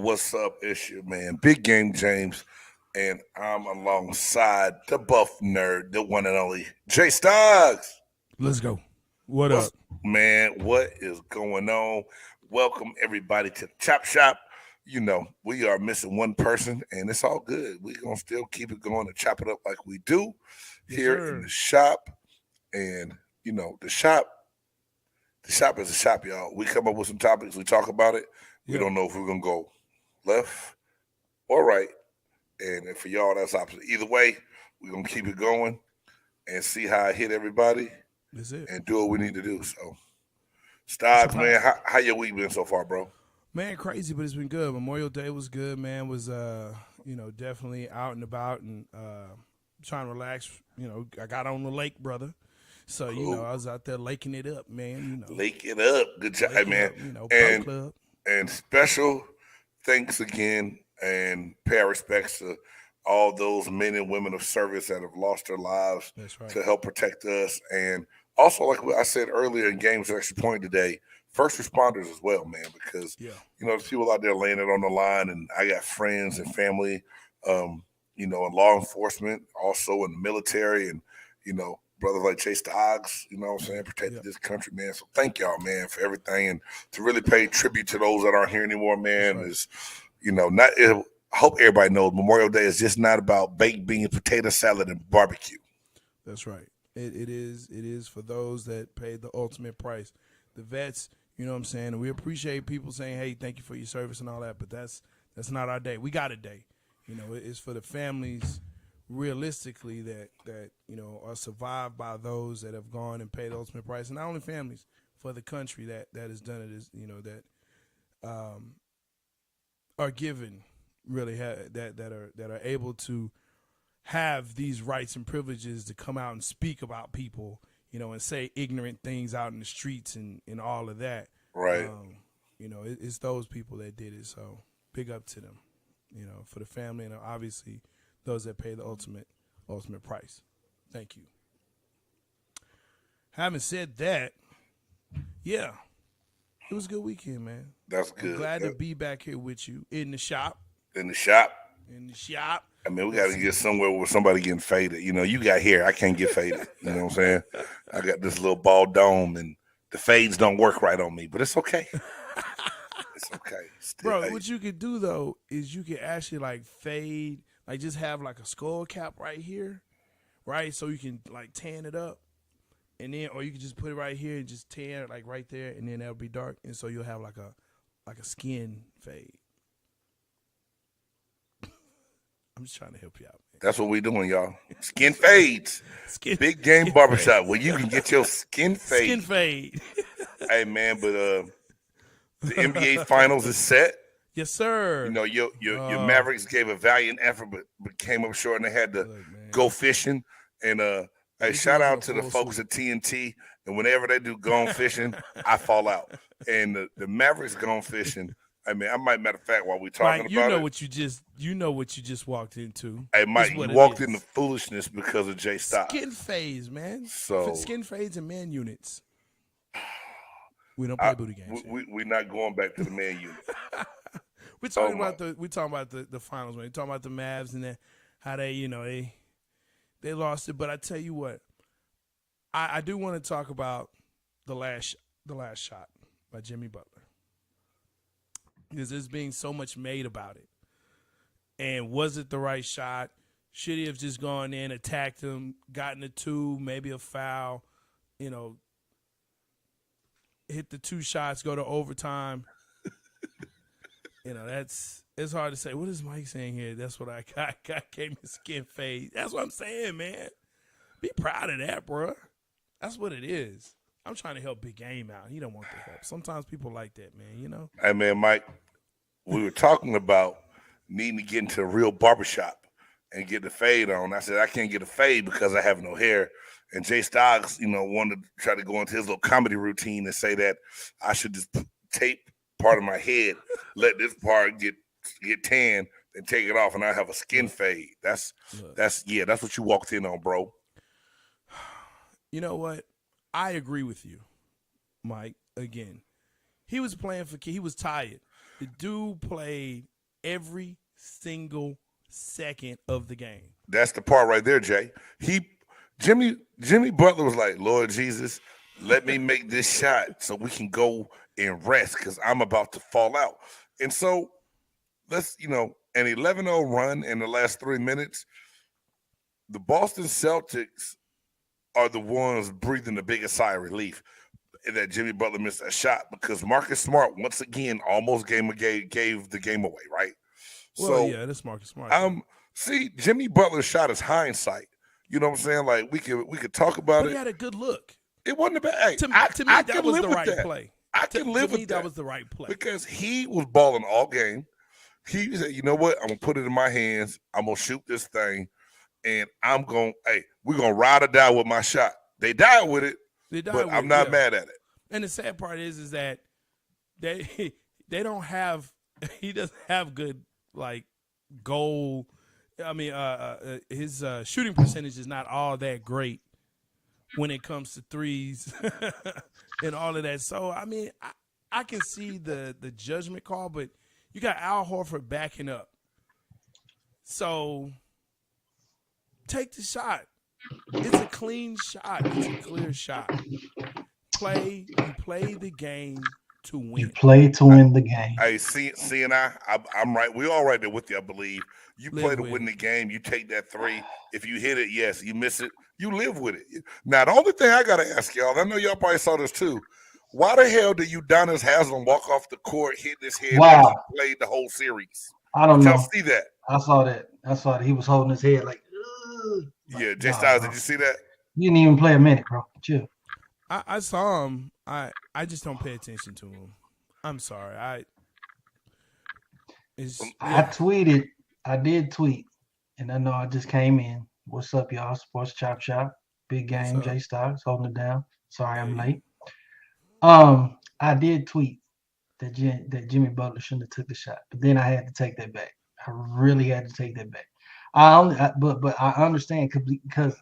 what's up? It's your man, Big Game James, and I'm alongside the buff nerd, the one and only Jay Stoggs. Let's go. What What's up? what is going on? Welcome everybody to the Chop Shop. You know, we are missing one person, and it's all good. We're gonna still keep it going and chop it up like we do Yes, here in sir. the shop. And the shop is a shop, y'all. We come up with some topics, we talk about it. We Yeah. don't know if we're gonna go left or right. And for y'all, that's opposite. Either way, we're gonna keep it going and see how I hit everybody That's it. and do what we need to do. So, It's a Stocks, man, process. how your week been so far, bro? Man, crazy, but it's been good. Memorial Day was good, man. Was definitely out and about and trying to relax. I got on the lake, brother. So, Cool. I was out there laking it up, man, Lake it up. Good job, lake it man. up, boat And club. and special thanks again and pay our respects to all those men and women of service that have lost their lives That's right. to help protect us. And also, like what I said earlier in Games of Extra Point today, first responders as well, man, because Yeah. there's people out there laying it on the line, and I got friends and family, um, in law enforcement, also in the military, and brothers like Chase Stoggs, what I'm saying, Yeah. protected this country, man. So thank y'all, man, for everything, and to really pay tribute to those that aren't here anymore, That's man. right. Is not. I hope everybody knows Memorial Day is just not about baked beans, potato salad, and barbecue. That's right. It is for those that paid the ultimate price. The vets, you know what I'm saying? And we appreciate people saying, "Hey, thank you for your service and all that," but that's not our day. We got a day. It's for the families realistically that are survived by those that have gone and paid the ultimate price. And not only families, for the country that has done it is, that are given really that are able to have these rights and privileges to come out and speak about people, and say ignorant things out in the streets and all of that. Right. It's those people that did it. So big up to them, for the family and obviously those that pay the ultimate price. Thank you. Having said that, yeah, it was a good weekend, man. That's I'm good. glad to be back here with you in the shop. In the shop. In the shop. I mean, we got to get somewhere where somebody getting faded. You got hair. I can't get faded. You know what I'm saying? I got this little bald dome, and the fades don't work right on me, but it's okay. It's okay. Still, Bro, hey, what you could do though is you could actually like fade, like just have like a skull cap right here, right? So you can like tan it up, and then or you can just put it right here and just tan it like right there, and then that'll be dark, and so you'll have like a skin fade. I'm just trying to help you out, man. that's what we doing, y'all. Skin fades. Skin, Big Game skin Barbershop fade. where you can get your skin Skin fade. fade. Hey, man, but the NBA Finals is set. Yes, sir. Your Mavericks gave a valiant effort, but came up short, and they had to Look, man. go fishing. And At hey, least it shout wasn't out a to the full folks suit. at TNT. And whenever they do gone fishing, I fall out. And the Mavericks gone fishing. I mean, matter of fact, while we talking Mike, about it, you know what you just walked into. hey, It's Mike, you what it walked into is. foolishness because of Jay Skin Stocks. phase, man. So Skin fades and man units. We don't I, play booty games here. we're not going back to the man unit. We're Oh talking my! about the finals, man. We're talking about the Mavs and how they lost it. But I tell you what, I do want to talk about the last shot by Jimmy Butler. Because there's being so much made about it. And was it the right shot? Should he have just gone in, attacked him, gotten a two, maybe a foul, hit the two shots, go to overtime? It's hard to say. What is Mike saying here? That's what I got gave me skin fade. That's what I'm saying, man. Be proud of that, bro. That's what it is. I'm trying to help Big Game out. He don't want the help. Sometimes people like that, man, Hey, man, Mike, we were talking about needing to get into a real barbershop and get the fade on. I said, I can't get a fade because I have no hair. And Jay Stoggs, wanted to try to go into his little comedy routine and say that I should just tape part of my head, let this part get tan, then take it off, and I have a skin fade. That's what you walked in on, bro. You know what? I agree with you, Mike. Again, he was playing he was tired. The dude played every single second of the game. That's the part right there, Jay. Jimmy Butler was like, Lord Jesus, let me make this shot so we can go and rest because I'm about to fall out. And so let's, an 11-0 run in the last 3 minutes. The Boston Celtics are the ones breathing the biggest sigh of relief that Jimmy Butler missed that shot because Marcus Smart once again almost gave the game away, right? Well, yeah, that's Marcus Smart. See, Jimmy Butler's shot is hindsight. You know what I'm saying? Like we could talk about but it. He had a good look. It wasn't a bad. Hey, to me, I that was the right play. I can live with that. That was the right play because he was balling all game. He said, "You know what? I'm gonna put it in my hands. I'm gonna shoot this thing, and we're gonna ride or die with my shot." They died with it, but I'm not mad at it. And the sad part is that they don't have. He doesn't have good goal. I mean, his shooting percentage is not all that great when it comes to threes and all of that. So, I mean, I can see the judgment call, but you got Al Horford backing up. So, take the shot. It's a clean shot. It's a clear shot. You play the game to win. You play to win the game. Hey, I'm right. We're all right there with you, I believe. You play to win the game. You take that three. If you hit it, yes. You miss it, you live with it. Now, the only thing I got to ask y'all, I know y'all probably saw this too. Why the hell did Udonis Haslem walk off the court, hit his head, and played the whole series? I don't know. Y'all see that? I saw that. He was holding his head like, yeah, Jay Styles, did you see that? You didn't even play a minute, bro. Chill. I saw him. I just don't pay attention to him. I'm sorry. I tweeted. I did tweet, and I know I just came in. What's up, y'all? Sports Chop Shop. Big game. Jay Styles holding it down. Sorry, I'm late. I did tweet that Jimmy Butler shouldn't have took the shot, but then I had to take that back. I really had to take that back. But I understand because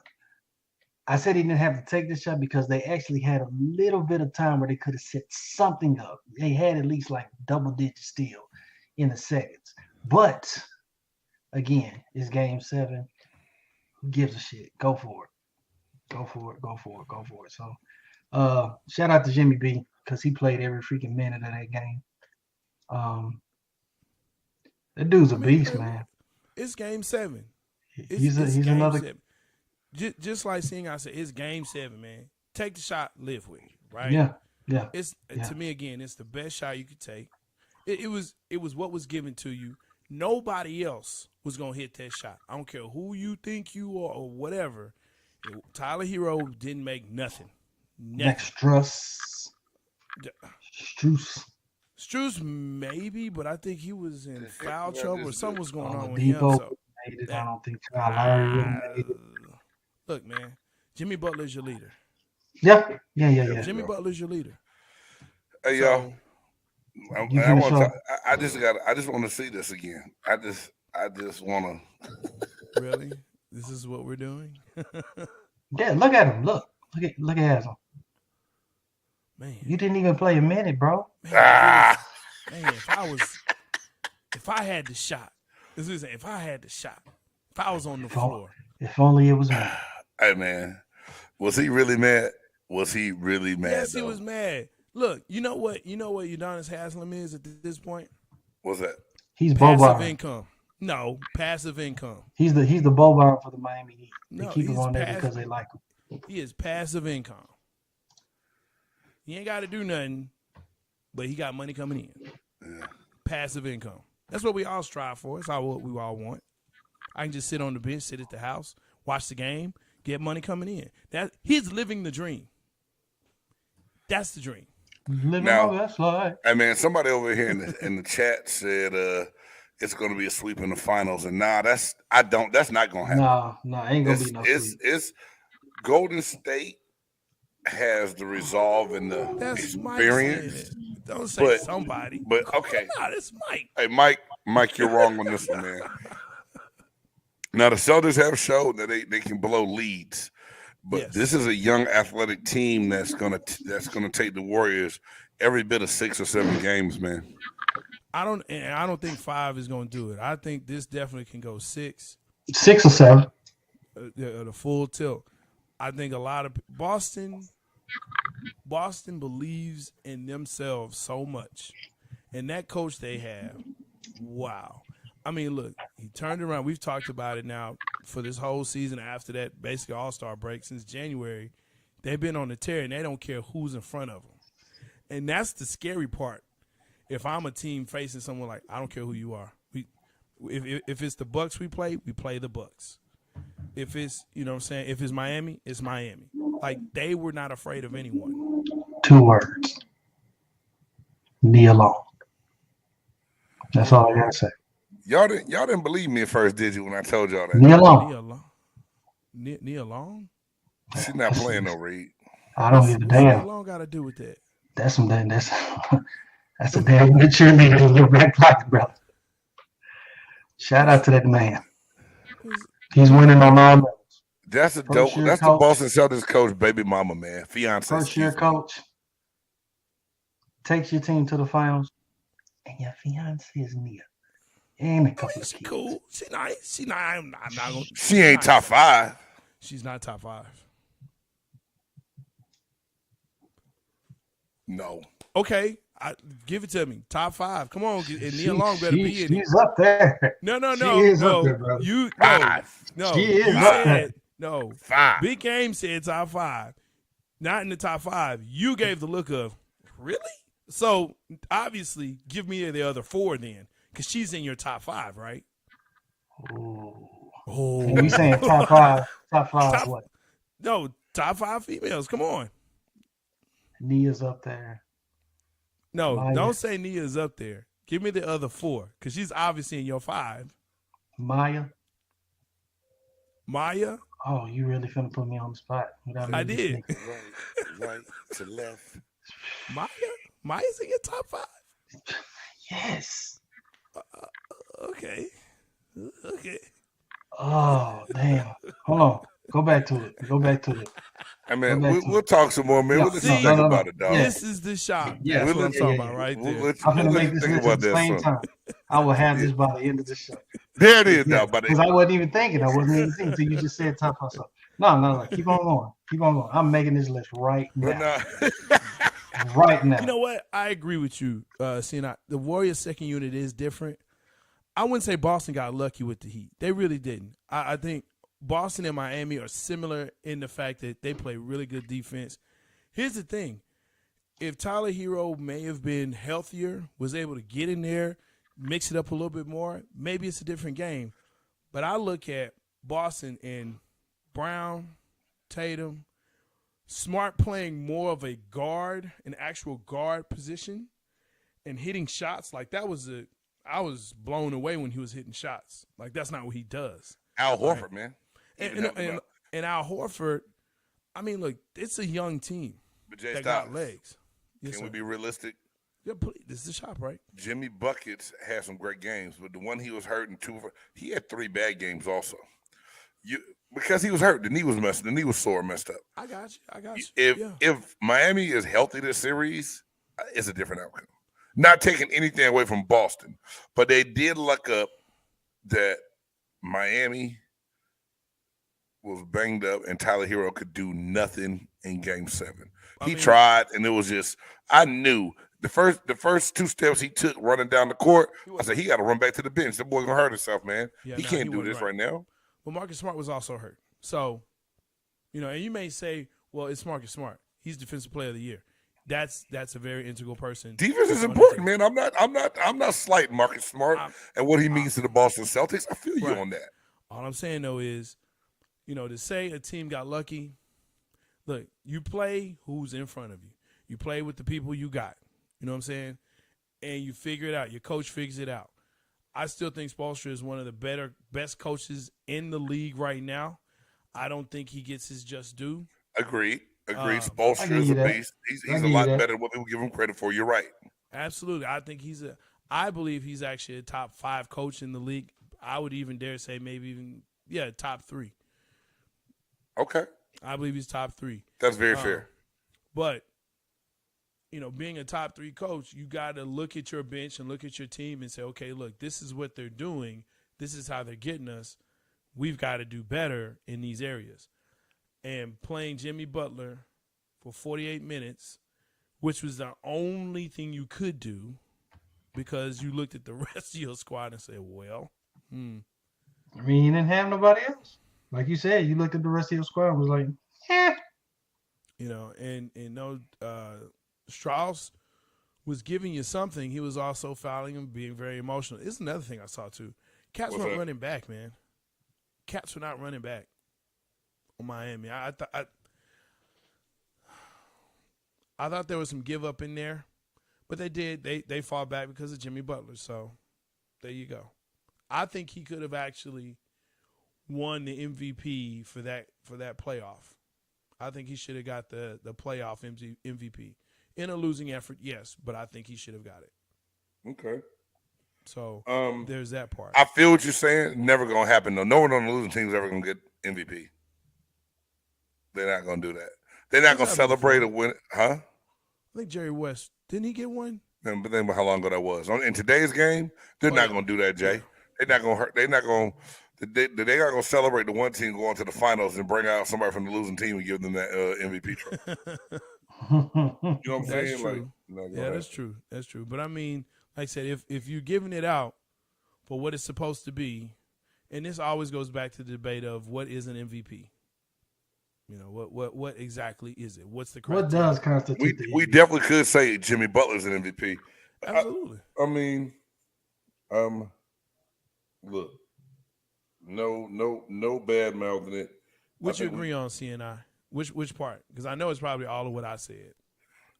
I said he didn't have to take the shot because they actually had a little bit of time where they could have set something up. They had at least double digit steal in the seconds. But again, it's game 7. Who gives a shit? Go for it. Go for it. So shout out to Jimmy B because he played every freaking minute of that game. That dude's a beast, man. It's game 7. He's another. 7. Just like seeing, I said, it's game 7, man. Take the shot, live with it, right? Yeah. To me, again, it's the best shot you could take. It was what was given to you. Nobody else was gonna hit that shot. I don't care who you think you are or whatever. Tyler Hero didn't make nothing. Strus maybe, but I think he was in foul trouble or something was going on with Depot him. So I don't think Larry look, man, Jimmy Butler's your leader. Yeah. Jimmy Butler's your leader. Hey, y'all. I just want to see this again. I just want to. Really? This is what we're doing? Yeah, look at him. Look at Haslem. Man, you didn't even play a minute, bro. Man, if I had the shot, if I was on the floor. If only it was me. Hey, man, was he really mad? Yes, he was mad. Look, you know what Udonis Haslem is at this point? What's that? He's passive income. No, passive income. He's the Boban for the Miami Heat. They No, keep him on there because they like him. He is passive income. He ain't got to do nothing, but he got money coming in. Yeah. Passive income. That's what we all strive for. That's what we all want. I can just sit on the bench, sit at the house, watch the game, get money coming in. He's living the dream. That's the dream. Living my best life. I mean, somebody over here in the chat said it's going to be a sweep in the finals, and that's not going to happen. No, ain't going to be no sweep. It's Golden State has the resolve and the experience. Don't say somebody. But okay, it's Mike. Hey, Mike, you're wrong on this one, man. Now the Celtics have showed that they can blow leads, but this is a young athletic team that's gonna take the Warriors every bit of 6 or 7 games, man. I don't think 5 is going to do it. I think this definitely can go 6. 6 or 7. The full tilt. I think a lot of Boston believes in themselves so much, and that coach they have, wow. I mean, look, he turned around. We've talked about it now for this whole season. After that, basically All-Star break since January, they've been on the tear, and they don't care who's in front of them, and that's the scary part. If I'm a team facing someone like, I don't care who you are. If it's the Bucks we play the Bucks. If it's, you know what I'm saying, if it's Miami, it's Miami. Like, they were not afraid of anyone. 2 words. Knee long. That's all I gotta say. Y'all didn't believe me at first, did you, when I told y'all that? Knee long. Nia Long? She's not playing no Reed. I don't give a damn. Nia Long got to do with that? That's a damn good cheerleader in your back pocket, brother. Shout out to that man. He's winning on all levels. That's a dope. That's the Boston Celtics coach, baby mama, man. Fiance. First year coach takes your team to the finals, and your fiance is Nia. And a couple of kids. Cool. She nice. She nice. I'm not gonna. She ain't top 5. She's not top 5. No. Okay. Give it to me. Top 5. Come on. And Nia Long better be in it. She's up there. No. She is up there, brother. No. She is up there. No. 5. Big Game said top 5. Not in the top 5. You gave the look of, really? So, obviously, give me the other 4 then. Because she's in your top 5, right? Oh. And we saying top 5. Top 5 what? No, top 5 females. Come on. Nia's up there. No, Maya. Don't say Nia's up there. Give me the other 4. Because she's obviously in your 5. Maya? Oh, you really finna put me on the spot. I did. Right to left. Maya's in your top 5? Yes. Okay. Oh, damn. Hold on. Go back to it. I mean, we'll talk some more, man. No, we'll just think about it, dog. This is the shop. Yeah, That's what I'm talking about right there. I'm going to make this list at the same time. I will have this by the end of the show. There it is, now, buddy. Because I wasn't even thinking. Until you just said top 5. So, no. Keep on going. I'm making this list right now. Right now. You know what? I agree with you, Cena. The Warriors' second unit is different. I wouldn't say Boston got lucky with the Heat. They really didn't. I think Boston and Miami are similar in the fact that they play really good defense. Here's the thing. If Tyler Hero may have been healthier, was able to get in there, mix it up a little bit more, maybe it's a different game. But I look at Boston and Brown, Tatum, Smart playing more of a guard, an actual guard position, and hitting shots. Like, I was blown away when he was hitting shots. Like, that's not what he does. Al Horford, man. And Al Horford, I mean, look, it's a young team that got legs. Yes, Can we be realistic? Yeah, please. This is the shop, right? Jimmy Buckets had some great games, but the one he was hurt in 2, he had 3 bad games also. Because he was hurt, the knee was sore, messed up. I got you. If Miami is healthy this series, it's a different outcome. Not taking anything away from Boston, but they did luck up that Miami was banged up and Tyler Hero could do nothing in Game 7. He tried, and it was just, I knew the first 2 steps he took running down the court, I said, he got to run back to the bench. The boy's going to hurt himself, man. He can't do this right now. Well, Marcus Smart was also hurt. So, and you may say, well, it's Marcus Smart. He's Defensive Player of the Year. That's a very integral person. Defense is important, man. I'm not slighting Marcus Smart and what he means to the Boston Celtics. I feel you on that. All I'm saying though is, to say a team got lucky, look, you play who's in front of you. You play with the people you got. You know what I'm saying? And you figure it out. Your coach figures it out. I still think Spoelstra is one of the best coaches in the league right now. I don't think he gets his just due. Agreed. Spoelstra is a beast. He's a lot better than what people give him credit for. You're right. Absolutely. I believe he's actually a top 5 coach in the league. I would even dare say maybe even, top 3. Okay. I believe he's top 3. That's very fair. But being a top 3 coach, you got to look at your bench and look at your team and say, okay, look, this is what they're doing. This is how they're getting us. We've got to do better in these areas. And playing Jimmy Butler for 48 minutes, which was the only thing you could do because you looked at the rest of your squad and said, well, I mean, you didn't have nobody else. Like you said, you looked at the rest of your squad and was like, Strauss was giving you something. He was also fouling and being very emotional. It's another thing I saw, too. Cats weren't running back, man. Cats were not running back on Miami. I thought there was some give up in there, but they did. They fought back because of Jimmy Butler. So there you go. I think he could have actually won the MVP for that playoff. I think he should have got the playoff MVP. In a losing effort, yes, but I think he should have got it. Okay. So there's that part. I feel what you're saying. Never going to happen, though. No one on the losing team is ever going to get MVP. They're not going to do that. They're not going to celebrate a win. Huh? I think Jerry West, didn't he get one? But think about how long ago that was. In today's game, they're not going to do that, Jay. Yeah. They're not going to hurt. They're not going to. They're not going to celebrate the one team going to the finals and bring out somebody from the losing team and give them that MVP trophy. You know what I'm saying? True. That's true. That's true. But I mean, like I said, if you're giving it out for what it's supposed to be, and this always goes back to the debate of what is an MVP. What exactly is it? What's the criteria? What does constitute? We definitely could say Jimmy Butler's an MVP. Absolutely. I mean, look, no bad mouthing it. Would you agree on CNI? Which part? Because I know it's probably all of what I said.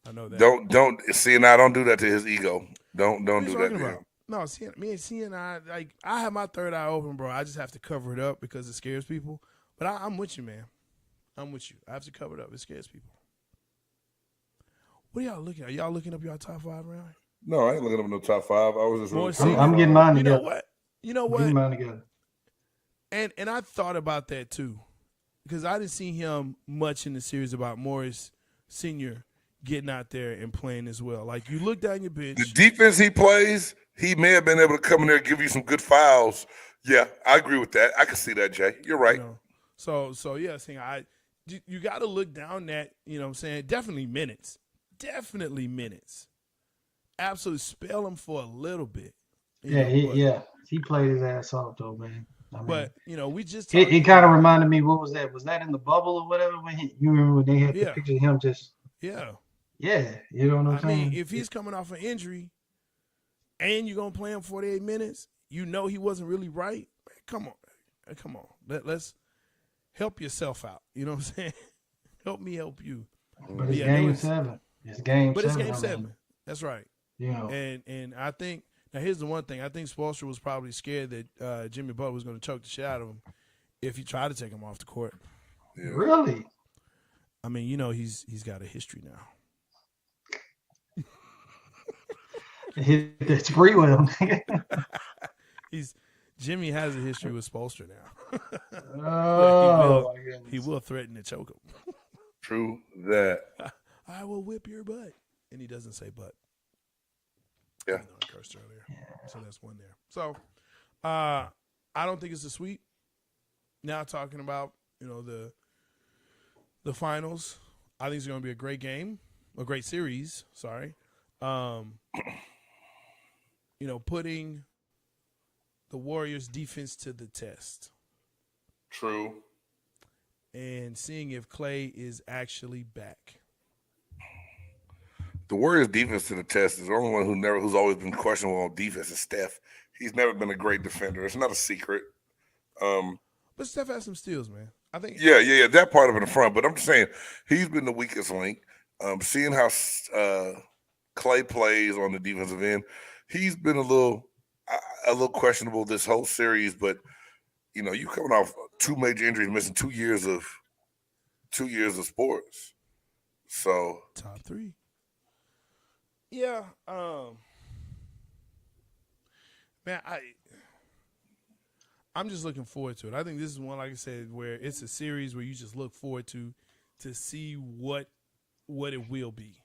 I know that. Don't CNI. Don't do that to his ego. Don't do that to him. No, me and CNI, like I have my third eye open, bro. I just have to cover it up because it scares people. But I'm with you, man. I'm with you. I have to cover it up. It scares people. What are y'all looking at? Are y'all looking up your top 5 round? No, I ain't looking up no top 5. I was just I'm getting mine together. You know what? Getting mine together. And I thought about that too. Because I didn't see him much in the series about Morris Sr. getting out there and playing as well. Like, you look down your bench. The defense he plays, he may have been able to come in there and give you some good fouls. Yeah, I agree with that. I can see that, Jay. You're right. So yeah, you got to look down that, you know what I'm saying, definitely minutes. Absolutely spell him for a little bit. He played his ass off, though, man. I mean, but, we just it kind of reminded me, what was that? Was that in the bubble or whatever? You remember when they had the picture of him just – Yeah, you know what I'm saying? I mean, if he's coming off an injury and you're going to play him 48 minutes, he wasn't really right. Man, come on. Let's help yourself out. You know what I'm saying? Help me help you. But it's game 7. It's game 7. But it's game 7. That's right. Yeah. And I think – now, here's the one thing. I think Spoelstra was probably scared that Jimmy Butler was going to choke the shit out of him if he tried to take him off the court. Yeah. Really? I mean, he's got a history now. It's free with him. Jimmy has a history with Spoelstra now. Oh, he will threaten to choke him. True that. I will whip your butt. And he doesn't say butt. Yeah. I cursed earlier. Yeah. So that's one there. So I don't think it's a sweep. Now talking about, the finals, I think it's going to be a great game, a great series, sorry. Putting the Warriors defense to the test. True. And seeing if Clay is actually back. The Warriors' defense to the test is the only one who's always been questionable on defense is Steph. He's never been a great defender. It's not a secret. But Steph has some steals, man. I think. Yeah. That part of it in front. But I'm just saying he's been the weakest link. Seeing how Clay plays on the defensive end, he's been a little questionable this whole series. But you coming off 2 major injuries, missing 2 years of sports. So top 3. Yeah, man, I'm just looking forward to it. I think this is one, like I said, where it's a series where you just look forward to see what it will be.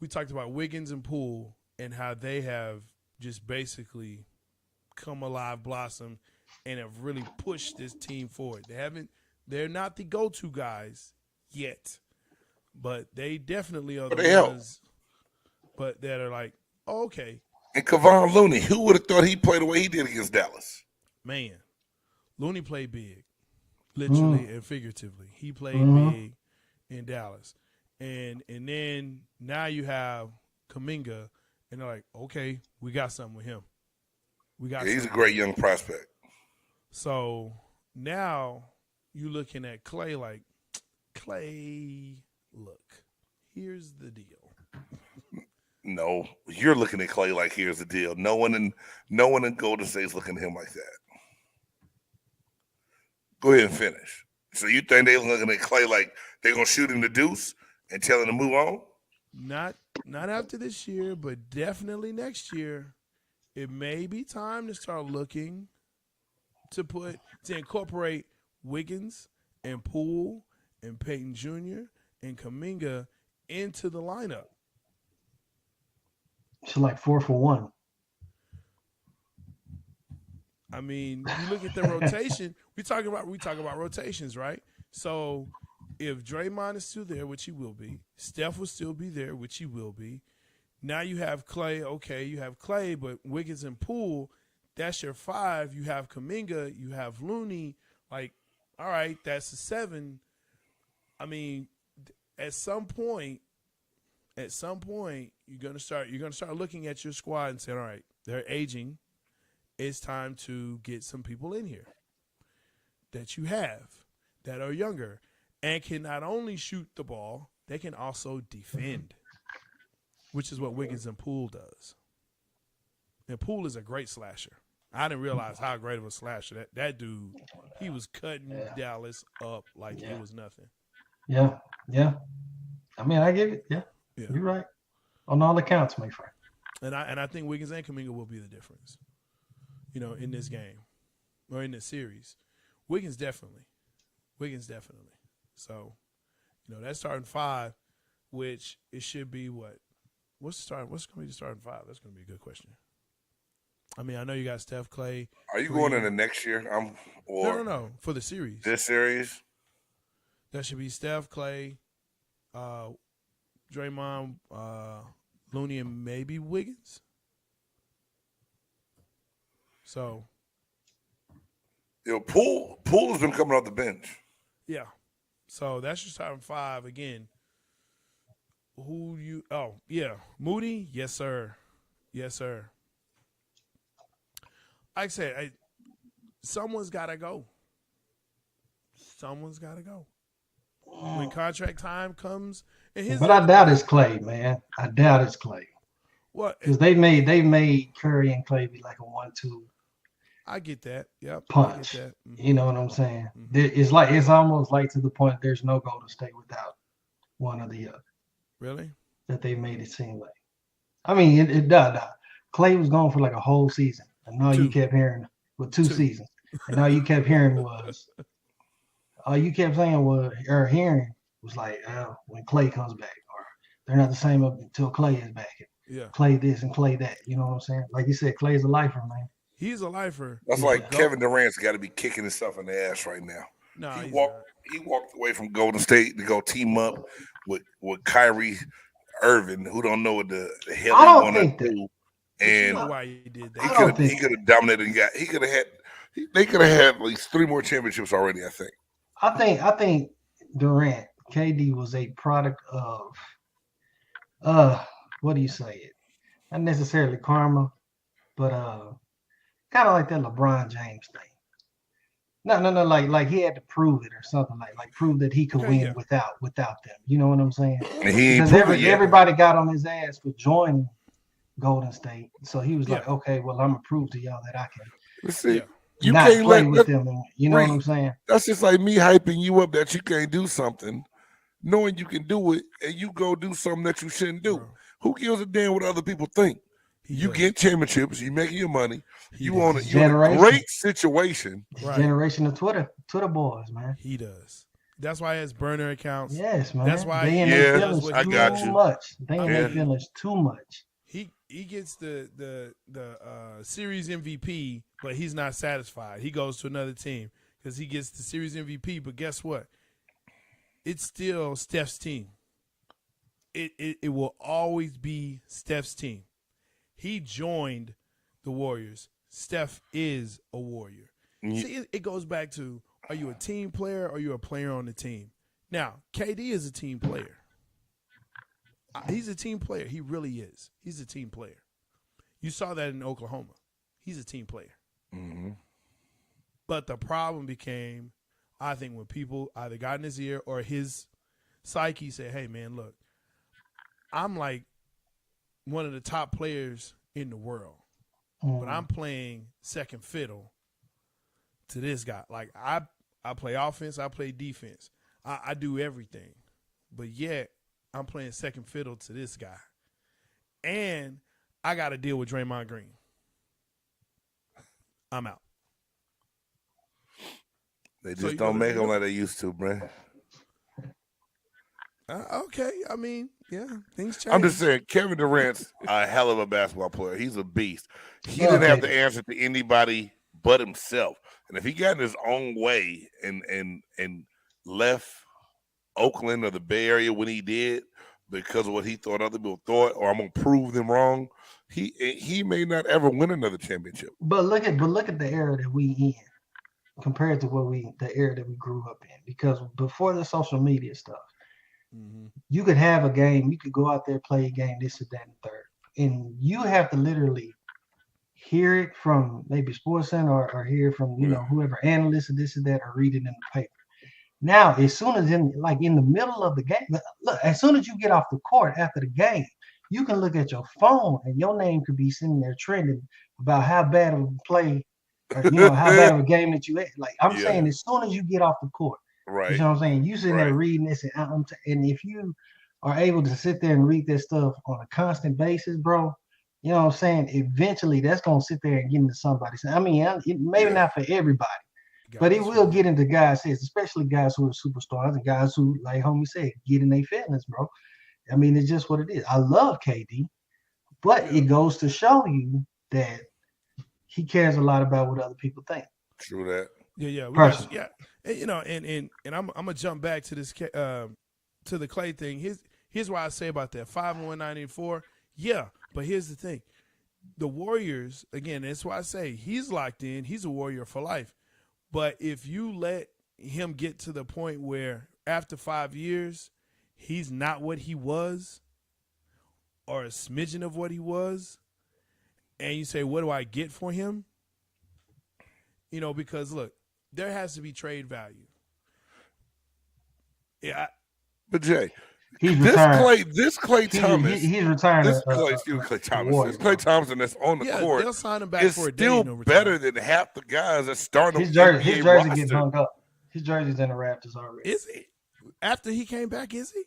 We talked about Wiggins and Poole and how they have just basically come alive, blossomed, and have really pushed this team forward. They're not the go-to guys yet, but they definitely are the ones. But that are like, oh, okay. And Kevon Looney, who would have thought he'd play the way he did against Dallas? Man, Looney played big, literally and figuratively. He played big in Dallas. And then now you have Kuminga, and they're like, okay, we got something with him. He's a great young prospect. So now you're looking at Clay like, Clay, look, here's the deal. No, you're looking at Clay like here's the deal. No one in Golden State's looking at him like that. Go ahead and finish. So you think they're looking at Clay like they're gonna shoot him the deuce and tell him to move on? Not after this year, but definitely next year. It may be time to start looking to incorporate Wiggins and Poole and Peyton Jr. and Kuminga into the lineup. It's like 4 for 1. I mean, you look at the rotation. we talk about rotations, right? So if Draymond is still there, which he will be, Steph will still be there, which he will be. Now you have Clay. Okay, you have Clay, but Wiggins and Poole, that's your 5. You have Kuminga, you have Looney. Like, all right, that's a 7. I mean, at some point, you're gonna start looking at your squad and saying, all right, they're aging. It's time to get some people in here that you have that are younger and can not only shoot the ball, they can also defend, which is what Wiggins and Poole does. And Poole is a great slasher. I didn't realize how great of a slasher that dude. He was cutting Dallas up like it was nothing. Yeah. I mean, I get it. Yeah. You're right on all accounts, my friend. And I think Wiggins and Kuminga will be the difference, in this game or in this series. Wiggins definitely. So, that's starting 5, which it should be what? What's going to be the starting 5? That's going to be a good question. I mean, I know you got Steph, Clay. Are you going into next year? No. For the series. This series? That should be Steph, Clay, Draymond, Looney, and maybe Wiggins. So. Poole has been coming off the bench. Yeah. So that's your starting 5 again. Moody? Yes, sir. Like I said, someone's got to go. When contract time comes. But I doubt it's Clay, man. I doubt it's Clay. What? Because they made Curry and Clay be like a 1-2. I get that. Yep. Punch. I get that. Mm-hmm. You know what I'm saying? Mm-hmm. It's almost like to the point there's no Golden State without one or the other. Really? That they made it seem like. I mean, it does. Clay was gone for like a whole season, and all you kept hearing with 2 seasons, and all you kept hearing was, hearing was like, when Clay comes back, or they're not the same up until Clay is back. Yeah. Clay this and Clay that. You know what I'm saying? Like you said, Clay's a lifer, man. He's a lifer. That's like Kevin Durant's got to be kicking himself in the ass right now. No, he walked away from Golden State to go team up with Kyrie Irving, who don't know what the hell he want to do. And you know why he did that. He could have dominated and they could have had at least 3 more championships already, I think. I think Durant, KD was a product of what do you say it? Not necessarily karma, but kind of like that LeBron James thing. No, like he had to prove it or something like prove that he could win without them. You know what I'm saying? Because everybody got on his ass for joining Golden State, so he was like, okay, well, I'm gonna prove to y'all that I can. Let's see. You not can't play with them. You know what I'm saying? That's just like me hyping you up that you can't do something, knowing you can do it, and you go do something that you shouldn't do. Bro. Who gives a damn what other people think? You get championships, you making your money, you're in a great situation. Right. Generation of Twitter boys, man. He does. That's why he has burner accounts. Yes, man. That's why they in he their does feelings what I he got does. too you. much. They in their Yeah. feelings too much. He gets the series MVP, but he's not satisfied. He goes to another team because he gets the series MVP. But guess what? It's still Steph's team. It will always be Steph's team. He joined the Warriors. Steph is a Warrior. See, it goes back to, are you a team player or are you a player on the team? Now, KD is a team player. He's a team player. He really is. He's a team player. You saw that in Oklahoma. He's a team player. Mm-hmm. But the problem became, I think, when people either got in his ear or his psyche said, hey, man, look, I'm like one of the top players in the world, but I'm playing second fiddle to this guy. Like, I play offense, I play defense. I do everything. But yet, I'm playing second fiddle to this guy. And I got to deal with Draymond Green. I'm out. They So just you don't gonna make do them that? like they used to, man. Okay. I mean, yeah, things change. I'm just saying, Kevin Durant's a hell of a basketball player. He's a beast. He Okay. didn't have to answer to anybody but himself. And if he got in his own way and left Oakland or the Bay Area when he did because of what he thought other people thought, or I'm gonna prove them wrong, he may not ever win another championship. But look at the era that we in compared to the era that we grew up in. Because before the social media stuff, you could have a game, you could go out there, play a game, this and that and third. And you have to literally hear it from maybe SportsCenter or hear it from, whoever analyst or this and that, or read it in the paper. Now, as soon as in the middle of the game, look, as soon as you get off the court after the game, you can look at your phone and your name could be sitting there trending about how bad of a play, or, how bad of a game that you had. Like, I'm saying, as soon as you get off the court, right? You know what I'm saying? You sitting there reading this, and if you are able to sit there and read this stuff on a constant basis, bro, you know what I'm saying? Eventually, that's gonna sit there and get into somebody's. I mean, maybe not for everybody. But it will get into guys' heads, especially guys who are superstars and guys who, like homie said, get in their feelings, bro. I mean, it's just what it is. I love KD, but it goes to show you that he cares a lot about what other people think. True that. Yeah. And I'm gonna jump back to this to the Clay thing. Here's why I say about that 5-1-94. Yeah, but here's the thing: the Warriors, again. That's why I say he's locked in. He's a Warrior for life. But if you let him get to the point where after 5 years, he's not what he was or a smidgen of what he was, and you say, what do I get for him? Because, look, there has to be trade value. Yeah. But, Jay, He's this retired. Clay Thomas. He's retiring. This Clay Thompson that's on the court they'll sign him back is for a still day. better than half the guys that start on his jersey roster. getting hung up. His jersey's in the Raptors already. Is he? After he came back, is he?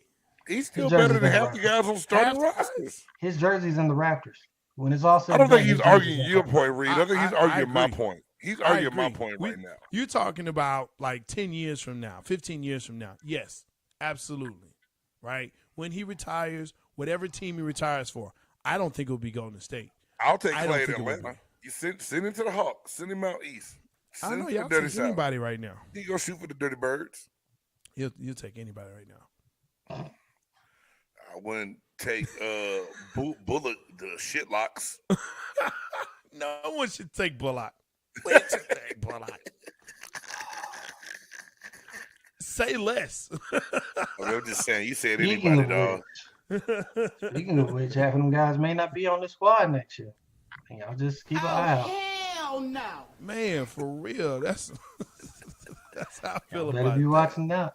He's still better than half the guys on starting rosters. His jersey's in the Raptors. When it's all said, I don't think he's arguing your point, Reed. I think he's arguing my agree. point. He's arguing my point right now. You're talking about like 10 years from now, 15 years from now. Yes, absolutely. Right? When he retires, whatever team he retires for, I don't think it'll be Golden State. I'll take Clay in Atlanta. You send him to the Hawks. Send him out east. I know y'all take anybody right now. He go shoot for the Dirty Birds. You'll take anybody right now. I wouldn't take Bullock, the shitlocks. No one should take Bullock. We should take Bullock. Say less. I'm just saying, you said anybody, dog. Speaking of which, half of them guys may not be on the squad next year. And y'all just keep an eye out. Hell no. Man, for real. That's how I feel about it. Better be watching that.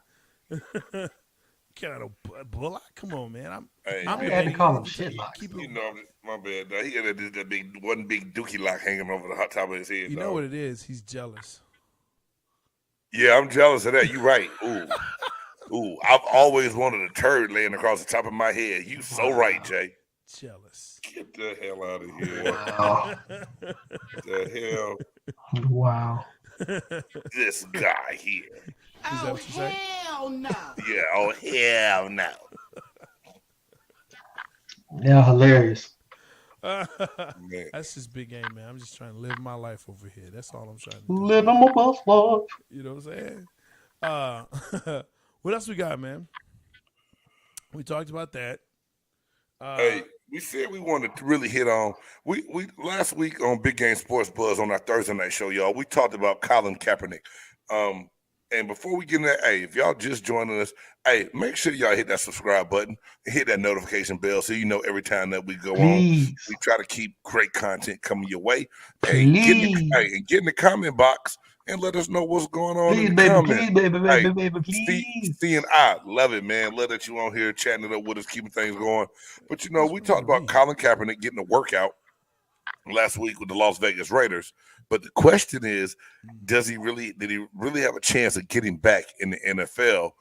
Bullock? Come on, man. I had to call him shitlocks. My bad, dog. He got that one big dookie lock hanging over the hot top of his head. You know what it is? He's jealous. Yeah, I'm jealous of that. You're right. Ooh, I've always wanted a turd laying across the top of my head. You so right, Jay. Jealous. Get the hell out of here. Wow. The hell. Wow. This guy here. Is that what you say? Hell no. Yeah. Oh hell no. Yeah, hilarious. Man. That's just big game, man. I'm just trying to live my life over here. That's all I'm trying to do. Living my best life. You know what I'm saying? What else we got, man? We talked about that. Hey, we said we wanted to really hit on we last week on Big Game Sports Buzz on our Thursday night show, y'all. We talked about Colin Kaepernick. And before we get in that, hey, if y'all just joining us, hey, make sure y'all hit that subscribe button and hit that notification bell so you know every time that we go on. Please. We try to keep great content coming your way. Hey, Please. get in the comment box and let us know what's going on Please, in the baby, comments. please, baby, baby, Hey, baby, please. Steve and I love it, man. Love that you on here chatting it up with us, keeping things going. But you know, we talked about Colin Kaepernick getting a workout last week with the Las Vegas Raiders. But the question is, did he really have a chance of getting back in the NFL?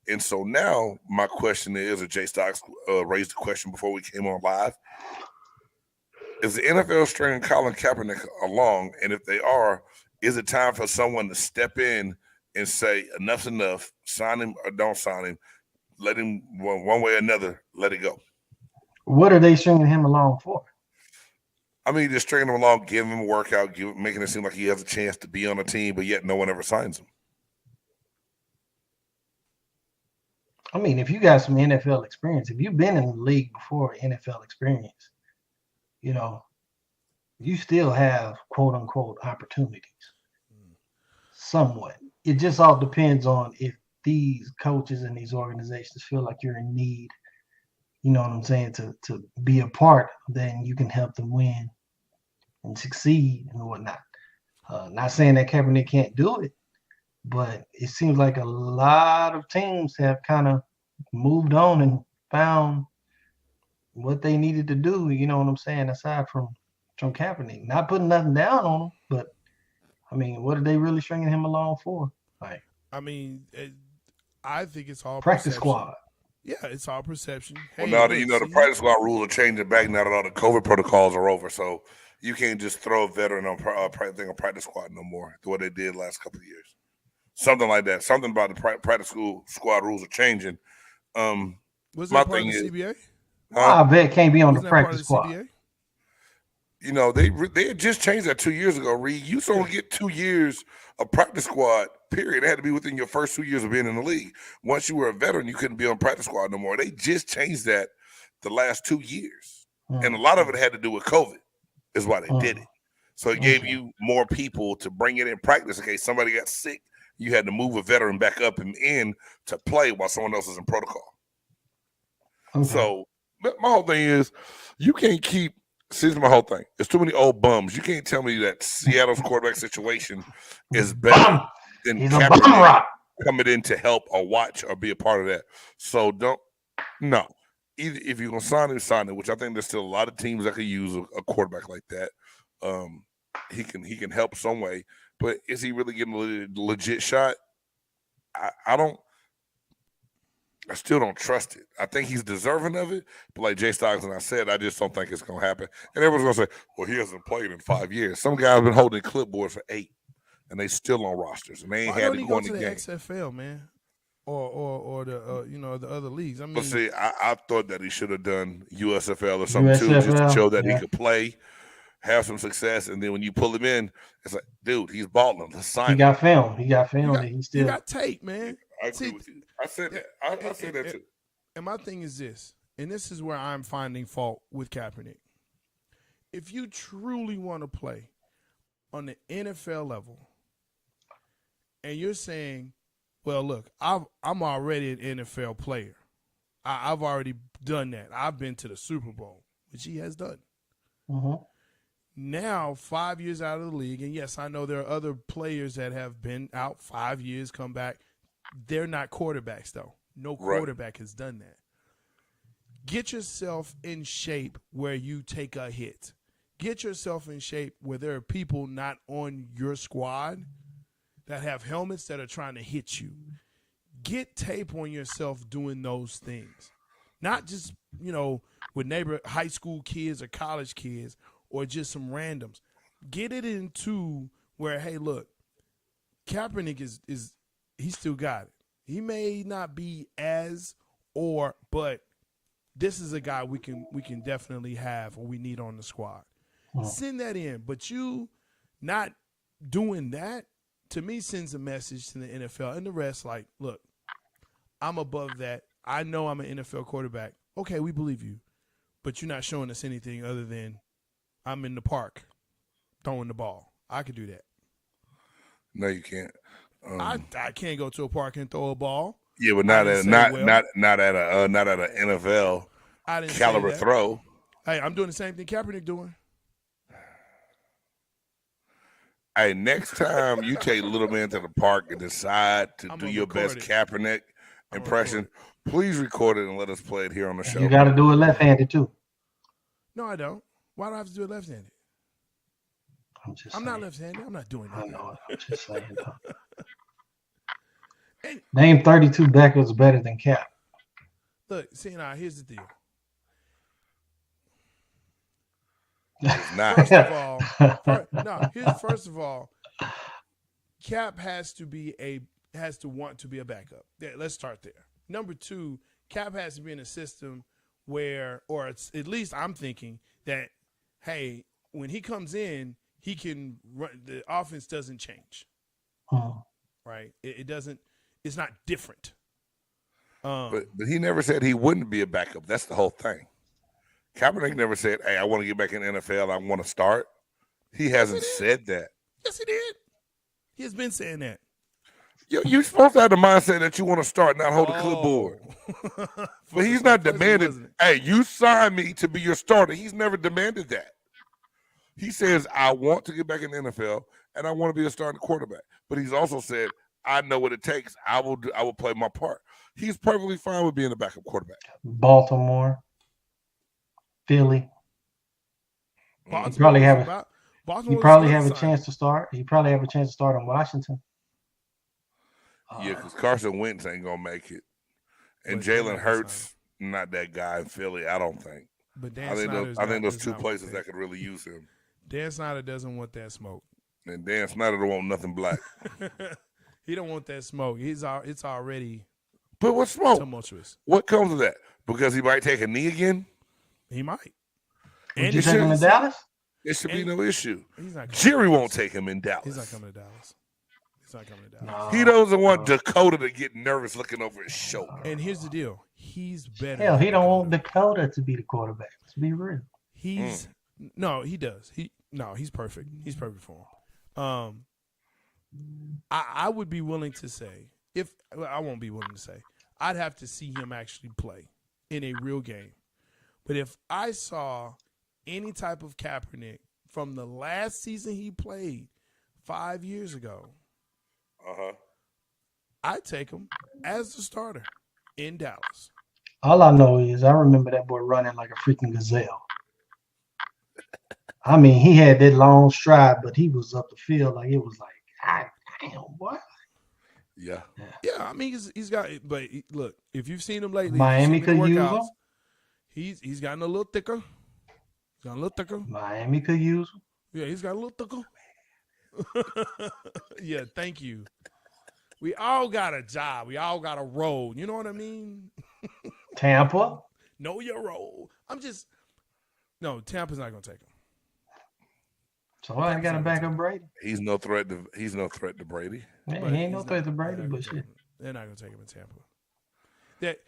And so now my question is, or Jay Stocks raised the question before we came on live, is the NFL stringing Colin Kaepernick along? And if they are, is it time for someone to step in and say, enough's enough, sign him or don't sign him, let him one way or another, let it go? What are they stringing him along for? I mean, just stringing him along, giving him a workout, making it seem like he has a chance to be on a team, but yet no one ever signs him. I mean, if you got some NFL experience, if you've been in the league before NFL experience, you know, you still have quote unquote opportunities. Somewhat. It just all depends on if these coaches and these organizations feel like you're in need, you know what I'm saying, to be a part, then you can help them win and succeed and whatnot. Not saying that Kaepernick can't do it, but it seems like a lot of teams have kind of moved on and found what they needed to do, you know what I'm saying, aside from Kaepernick. Not putting nothing down on him, but I mean, what are they really stringing him along for? Like, I mean, I think it's all practice perception. squad. Yeah, it's all perception. Well, now that you know the practice squad rules are changing back now that all the COVID protocols are over, so you can't just throw a veteran on practice squad no more. The way they did last couple of years, something like that. Something about the practice squad rules are changing. Was that part of the CBA? I bet can't be on the practice squad. CBA? You know, they had just changed that 2 years ago, Reed. You used to only get 2 years of practice squad, period. It had to be within your first 2 years of being in the league. Once you were a veteran, you couldn't be on practice squad no more. They just changed that the last 2 years. And a lot of it had to do with COVID is why they did it. So it gave you more people to bring it in practice in case somebody got sick. You had to move a veteran back up and in to play while someone else is in protocol. So my whole thing is you can't keep – see, this is my whole thing. There's too many old bums. You can't tell me that Seattle's quarterback situation is better than Kaepernick coming in to help or watch or be a part of that. So no. Either if you're going to sign it, which I think there's still a lot of teams that could use a quarterback like that. He can help some way. But is he really getting a legit shot? I still don't trust it. I think he's deserving of it, but like Jay Stocks and I said, I just don't think it's going to happen. And everyone's going to say, well, he hasn't played in 5 years. Some guys have been holding clipboards for 8, and they still on rosters, and they ain't had to go in the game. XFL, man, or the the other leagues. I mean, but see, I thought that he should have done USFL or something too, just to show that he could play, have some success, and then when you pull him in, it's like, dude, he's balling. Let's sign him. He got film. He got tape, man. I agree with you. I said that. I said that too. And my thing is this, and this is where I'm finding fault with Kaepernick. If you truly want to play on the NFL level, and you're saying, well, look, I'm already an NFL player. I've already done that. I've been to the Super Bowl, which he has done. Now, 5 years out of the league, and yes, I know there are other players that have been out 5 years, come back. They're not quarterbacks, though. No quarterback has done that. Get yourself in shape where you take a hit. Get yourself in shape where there are people not on your squad that have helmets that are trying to hit you. Get tape on yourself doing those things. Not just, with neighbor high school kids or college kids or just some randoms. Get it into where, hey, look, Kaepernick he still got it. He may not be but this is a guy we can definitely have or we need on the squad. Send that in, but you not doing that to me sends a message to the NFL and the rest. Like, look, I'm above that. I know I'm an NFL quarterback. Okay, we believe you, but you're not showing us anything other than I'm in the park throwing the ball. I could do that. No, you can't. I can't go to a park and throw a ball. Yeah, but not at an NFL caliber throw. Hey, I'm doing the same thing Kaepernick doing. Hey, next time you take little man to the park and decide to do your best Kaepernick impression, please record it and let us play it here on the show. You got to do it left-handed too. No, I don't. Why do I have to do it left-handed? I'm not left-handed. I'm not doing that. I know. I'm just saying. Name 32 backups better than Cap. Look, see now, here's the deal. It's not. First of all, Cap has to want to be a backup. Let's start there. Number two, Cap has to be in a system where, or it's, at least I'm thinking that, hey, when he comes in, he can run. The offense doesn't change, right? It doesn't. It's not different. But he never said he wouldn't be a backup. That's the whole thing. Kaepernick never said, hey, I want to get back in the NFL. I want to start. He hasn't said that. Yes, he did. He has been saying that. You're supposed to have the mindset that you want to start, not hold a clipboard. But he's not demanding, hey, you signed me to be your starter. He's never demanded that. He says, I want to get back in the NFL, and I want to be a starting quarterback. But he's also said, I know what it takes. I will play my part. He's perfectly fine with being a backup quarterback. Baltimore, Philly. You probably have a chance to start. You probably have a chance to start in Washington. Yeah, because Carson Wentz ain't gonna make it, and Jalen Hurts not that guy in Philly. I don't think. But I think those two places that could really use him. Dan Snyder doesn't want that smoke, and Dan Snyder don't want nothing black. He don't want that smoke. It's already. But what smoke? Tumultuous. What comes with that? Because he might take a knee again. He might. And you take him in Dallas? It should be no issue. Jerry won't take him in Dallas. He's not coming to Dallas. No, he doesn't want Dakota to get nervous looking over his shoulder. And here's the deal. He's better. Hell, he don't want Dakota to be the quarterback. To be real. No, he does. He's perfect. He's perfect for him. I would be willing to say, I won't be willing to say, I'd have to see him actually play in a real game. But if I saw any type of Kaepernick from the last season he played 5 years ago, I'd take him as the starter in Dallas. All I know is I remember that boy running like a freaking gazelle. I mean, he had that long stride, but he was up the field like it was like, God damn, what? Yeah. I mean, he's got. But look, if you've seen him lately, Miami could use him. He's gotten a little thicker. Miami could use him. Yeah, he's got a little thicker. Yeah, thank you. We all got a job. We all got a role. You know what I mean? Tampa. Know your role. Tampa's not gonna take him. So I got to back up Brady. He's no threat to Brady. Yeah, he ain't no threat to Brady, but shit. They're not gonna take him in Tampa. That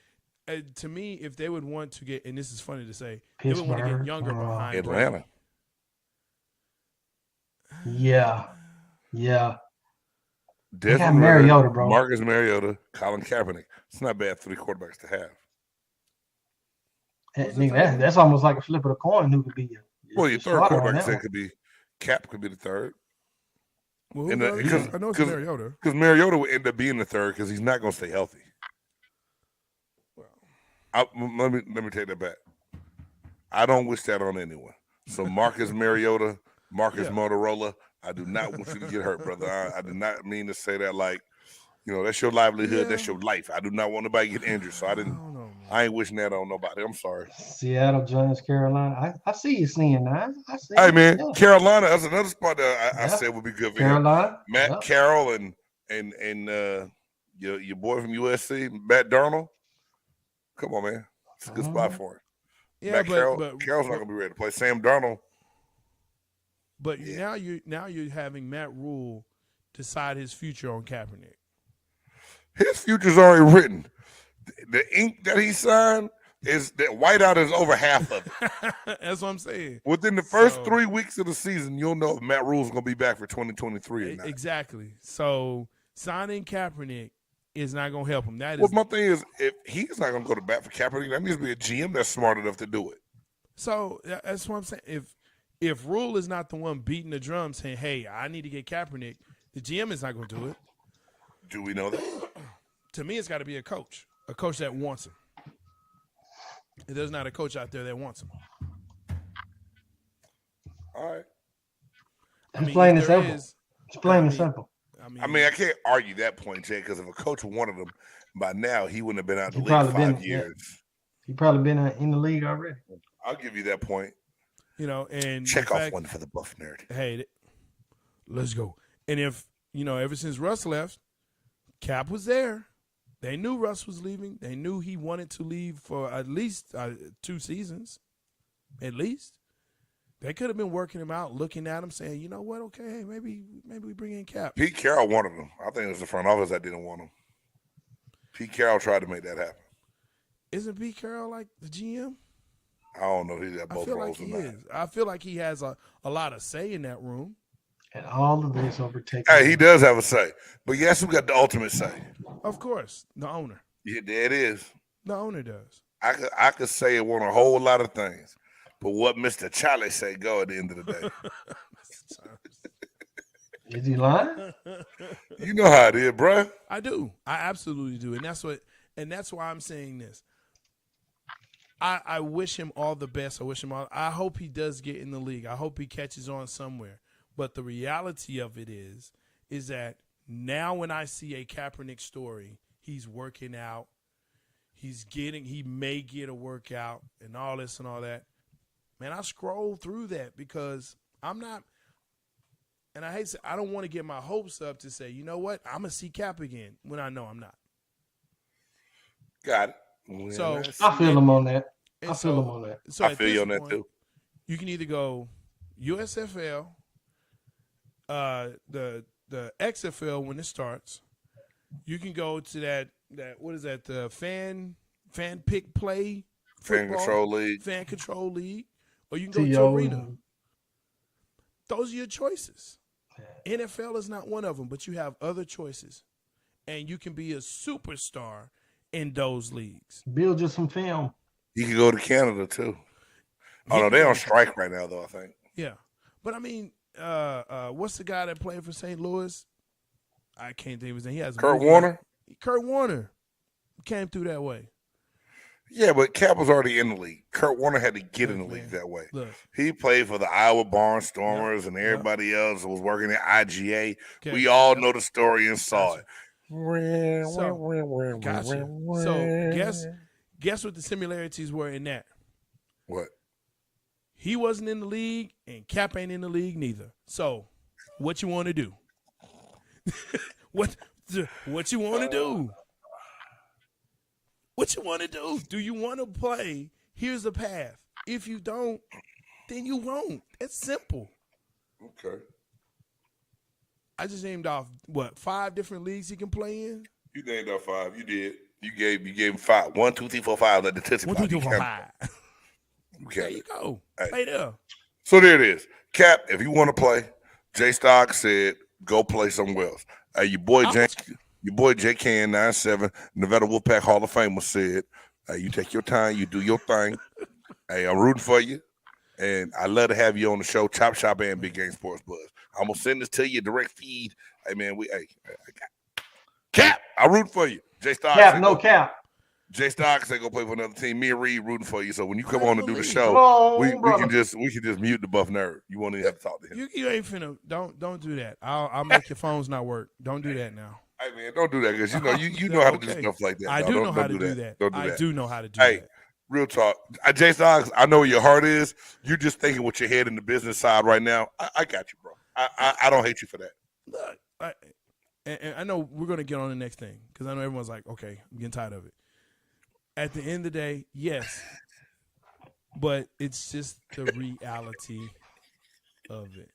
to me, if they would want to get, and this is funny to say, they would want to get younger behind Atlanta. Brady. Yeah. They got Mariota, bro. Marcus Mariota, Colin Kaepernick. It's not bad 3 quarterbacks to have. That's almost like a flip of the coin. Who could be your third quarterback? Could be Cap. Could be the third. Well, I know it's Mariota. Because Mariota would end up being the third because he's not going to stay healthy. Well, let me take that back. I don't wish that on anyone. So Marcus Mariota, Motorola. I do not want you to get hurt, brother. I did not mean to say that like, that's your livelihood, that's your life. I do not want nobody to get injured, so I ain't wishing that on nobody. I'm sorry. Seattle joins Carolina. I see you seeing that. Hey, man, Carolina, that's another spot that I said would be good for Carolina. Matt Carroll and Your boy from USC, Matt Darnold. Come on, man. It's a good spot for him. Yeah, Carroll's but not gonna be ready to play. Sam Darnold. But now you're having Matt Rule decide his future on Kaepernick. His future's already written. The ink that he signed is that whiteout is over half of it. That's what I'm saying. Within the first 3 weeks of the season, you'll know if Matt Rule's going to be back for 2023 or not. Exactly. So signing Kaepernick is not going to help him. My thing is, if he's not going to go to bat for Kaepernick, that needs to be a GM that's smart enough to do it. So that's what I'm saying. If Rule is not the one beating the drum saying, hey, I need to get Kaepernick, the GM is not going to do it. Do we know that? To me, it's got to be a coach that wants him. There's not a coach out there that wants him. All right. It's plain and simple. It's plain and simple. I mean, I can't argue that point, Jay, because if a coach wanted him, by now he wouldn't have been out in the league 5 years. Yeah. He probably been in the league already. I'll give you that point. And check off one for the buff nerd. Hey, let's go. And if, ever since Russ left, Cap was there. They knew Russ was leaving. They knew he wanted to leave for at least 2 seasons. At least. They could have been working him out, looking at him, saying, you know what, okay, hey, maybe we bring in Cap. Pete Carroll wanted him. I think it was the front office that didn't want him. Pete Carroll tried to make that happen. Isn't Pete Carroll like the GM? I don't know. He's got both roles in that. I feel like he has a lot of say in that room. And all of this overtaken. Hey, he does have a say. But yes, who got the ultimate say? Of course, the owner. Yeah, there it is. The owner does. I could say it on a whole lot of things. But what Mr. Charlie say go at the end of the day. Is he lying? You know how it is, bro. I do. I absolutely do. And that's why I'm saying this. I wish him all the best. I hope he does get in the league. I hope he catches on somewhere. But the reality of it is that now when I see a Kaepernick story, he's working out, he may get a workout and all this and all that. Man, I scroll through that because I'm not, and I don't want to get my hopes up to say, you know what, I'm going to see Cap again when I know I'm not. Got it. So I feel him on that. So I feel you on that too. You can either go USFL, the XFL when it starts. You can go to that what is that, the fan pick play football, fan control league, or you can go to arena. Those are your choices. NFL is not one of them, but you have other choices, and you can be a superstar in those leagues. Build just some film. You can go to Canada too. Oh no, they're on strike right now though, I think. Yeah. But I mean, what's the guy that played for St. Louis? I can't think of his name. He has Kurt Warner. Kurt Warner came through that way. Yeah, but Cap was already in the league. Kurt Warner had to get in the league that way. Look. He played for the Iowa Barnstormers and everybody else was working at IGA. Okay. We all know the story and saw it. Gotcha. So guess what the similarities were in that? What? He wasn't in the league, and Cap ain't in the league neither. So, what you want to do? What you want to do? What you want to do? Do you want to play? Here's the path. If you don't, then you won't. It's simple. Okay. I just named off 5 different leagues he can play in. You named off 5. You did. You gave him 5. 1, 2, 3, 4, 5. Let the Tootsie Pop. 1, 2, 3, 4, 5. Okay. There you go. Hey. Play there. So there it is. Cap, if you want to play, J Stock said go play somewhere else. Your boy JKN97, Nevada Wolfpack Hall of Famer said, you take your time, you do your thing. Hey, I'm rooting for you. And I love to have you on the show, Chop Shop and Big Game Sports Buzz. I'm gonna send this to you direct feed. Hey man, Cap, I root for you. J Stock. Cap, no Cap. J Stock said go play for another team. Me and Reed rooting for you. So when you come on to do the show, we can just mute the buff nerd. You won't even have to talk to him. You ain't finna don't do that. I'll make your phones not work. Don't do that now. Hey man, don't do that because you know how to do stuff like that. I do know how to do that. Don't do that. I do know how to do that. Hey, real talk. J Stock, I know where your heart is. You're just thinking with your head in the business side right now. I got you, bro. I don't hate you for that. Look, and I know we're going to get on the next thing because I know everyone's like, okay, I'm getting tired of it. At the end of the day, yes, but it's just the reality of it.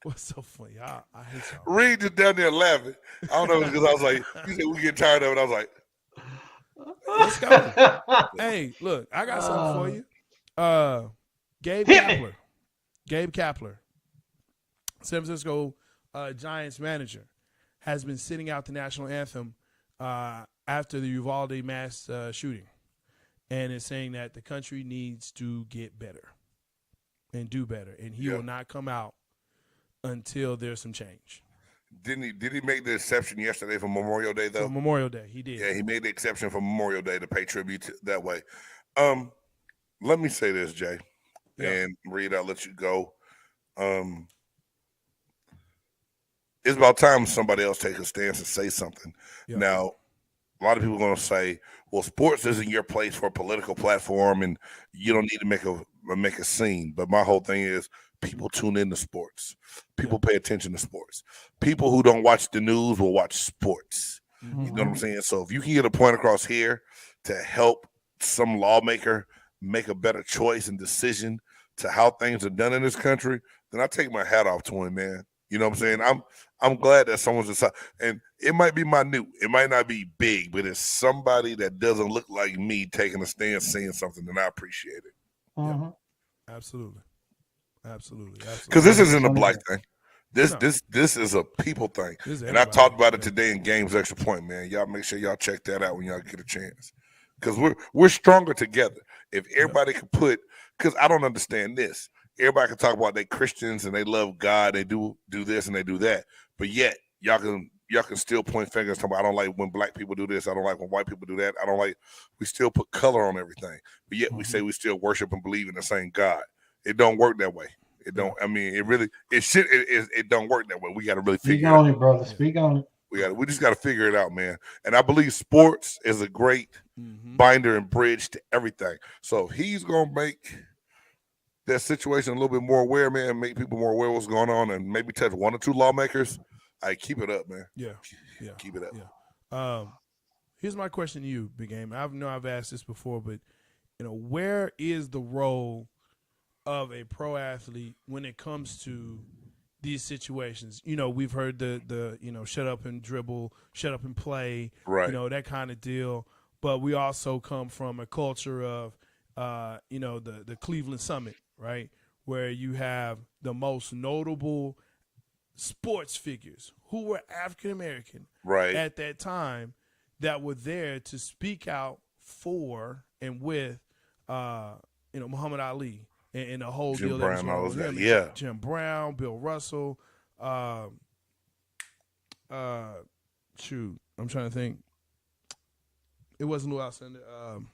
What's so funny? I hate y'all. Reed just down there laughing. I don't know because I was like, you said we get tired of it. I was like, let's go. Hey, look, I got something for you. Gabe Kapler. Gabe Kapler, San Francisco Giants manager, has been sitting out the national anthem after the Uvalde mass shooting, and is saying that the country needs to get better and do better, and he will not come out until there's some change. Did he make the exception yesterday for Memorial Day though? For Memorial Day, he did. Yeah, he made the exception for Memorial Day to pay tribute that way. Let me say this, Jay, and Reed, I'll let you go. It's about time somebody else take a stance and say something. Yeah. Now, a lot of people are going to say, well, sports isn't your place for a political platform and you don't need to make a scene. But my whole thing is people tune into sports. People pay attention to sports. People who don't watch the news will watch sports. Mm-hmm. You know what I'm saying? So if you can get a point across here to help some lawmaker make a better choice and decision to how things are done in this country, then I take my hat off to him, man. You know what I'm saying? I'm glad that someone's decided, and it might be minute, it might not be big, but it's somebody that doesn't look like me taking a stand, saying something, and I appreciate it. Mm-hmm. Yeah. Absolutely. Because this isn't a black thing. This is a people thing, and I talked about it today in Games Extra Point, man. Y'all make sure y'all check that out when y'all get a chance, because we're stronger together. If everybody could put, because I don't understand this. Everybody can talk about they Christians and they love God, they do this and they do that, but yet y'all can still point fingers. Talk about, I don't like when black people do this. I don't like when white people do that. I don't like. We still put color on everything, but yet we say we still worship and believe in the same God. It don't work that way. It don't. I mean, it don't work that way. We got to really figure it out. Speak on it, brother. Speak on it. We just got to figure it out, man. And I believe sports is a great binder and bridge to everything. So if he's gonna make that situation a little bit more aware, man, make people more aware of what's going on, and maybe touch one or two lawmakers, I keep it up, man. Yeah. Keep it up. Yeah. Here's my question to you, Big Game. I know I've asked this before, but where is the role of a pro athlete when it comes to these situations? We've heard the shut up and dribble, shut up and play, right? That kind of deal. But we also come from a culture of the Cleveland Summit, right, where you have the most notable sports figures who were African American, right, at that time, that were there to speak out for and with Muhammad Ali and the whole Jim deal Brown, that was going on. Jim Brown, Bill Russell, shoot, I'm trying to think. It wasn't Lou Alcindor.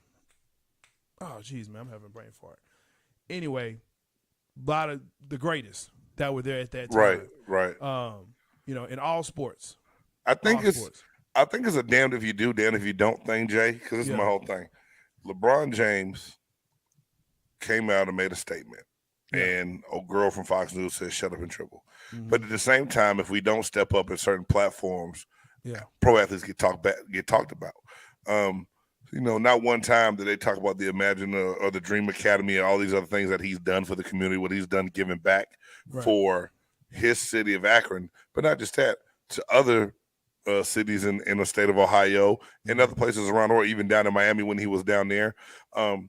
Oh, geez, man, I'm having a brain fart. Anyway, a lot of the greatest that were there at that time. Right. In all sports. I think it's a damned if you do, damned if you don't thing, Jay, because this is my whole thing. LeBron James came out and made a statement, and a girl from Fox News says, shut up and dribble. Mm-hmm. But at the same time, if we don't step up in certain platforms, pro athletes get talked about. Not one time did they talk about the Imagine or the Dream Academy and all these other things that he's done for the community, what he's done giving back for his city of Akron, but not just that, to other cities in the state of Ohio and other places around the world, even down in Miami when he was down there. An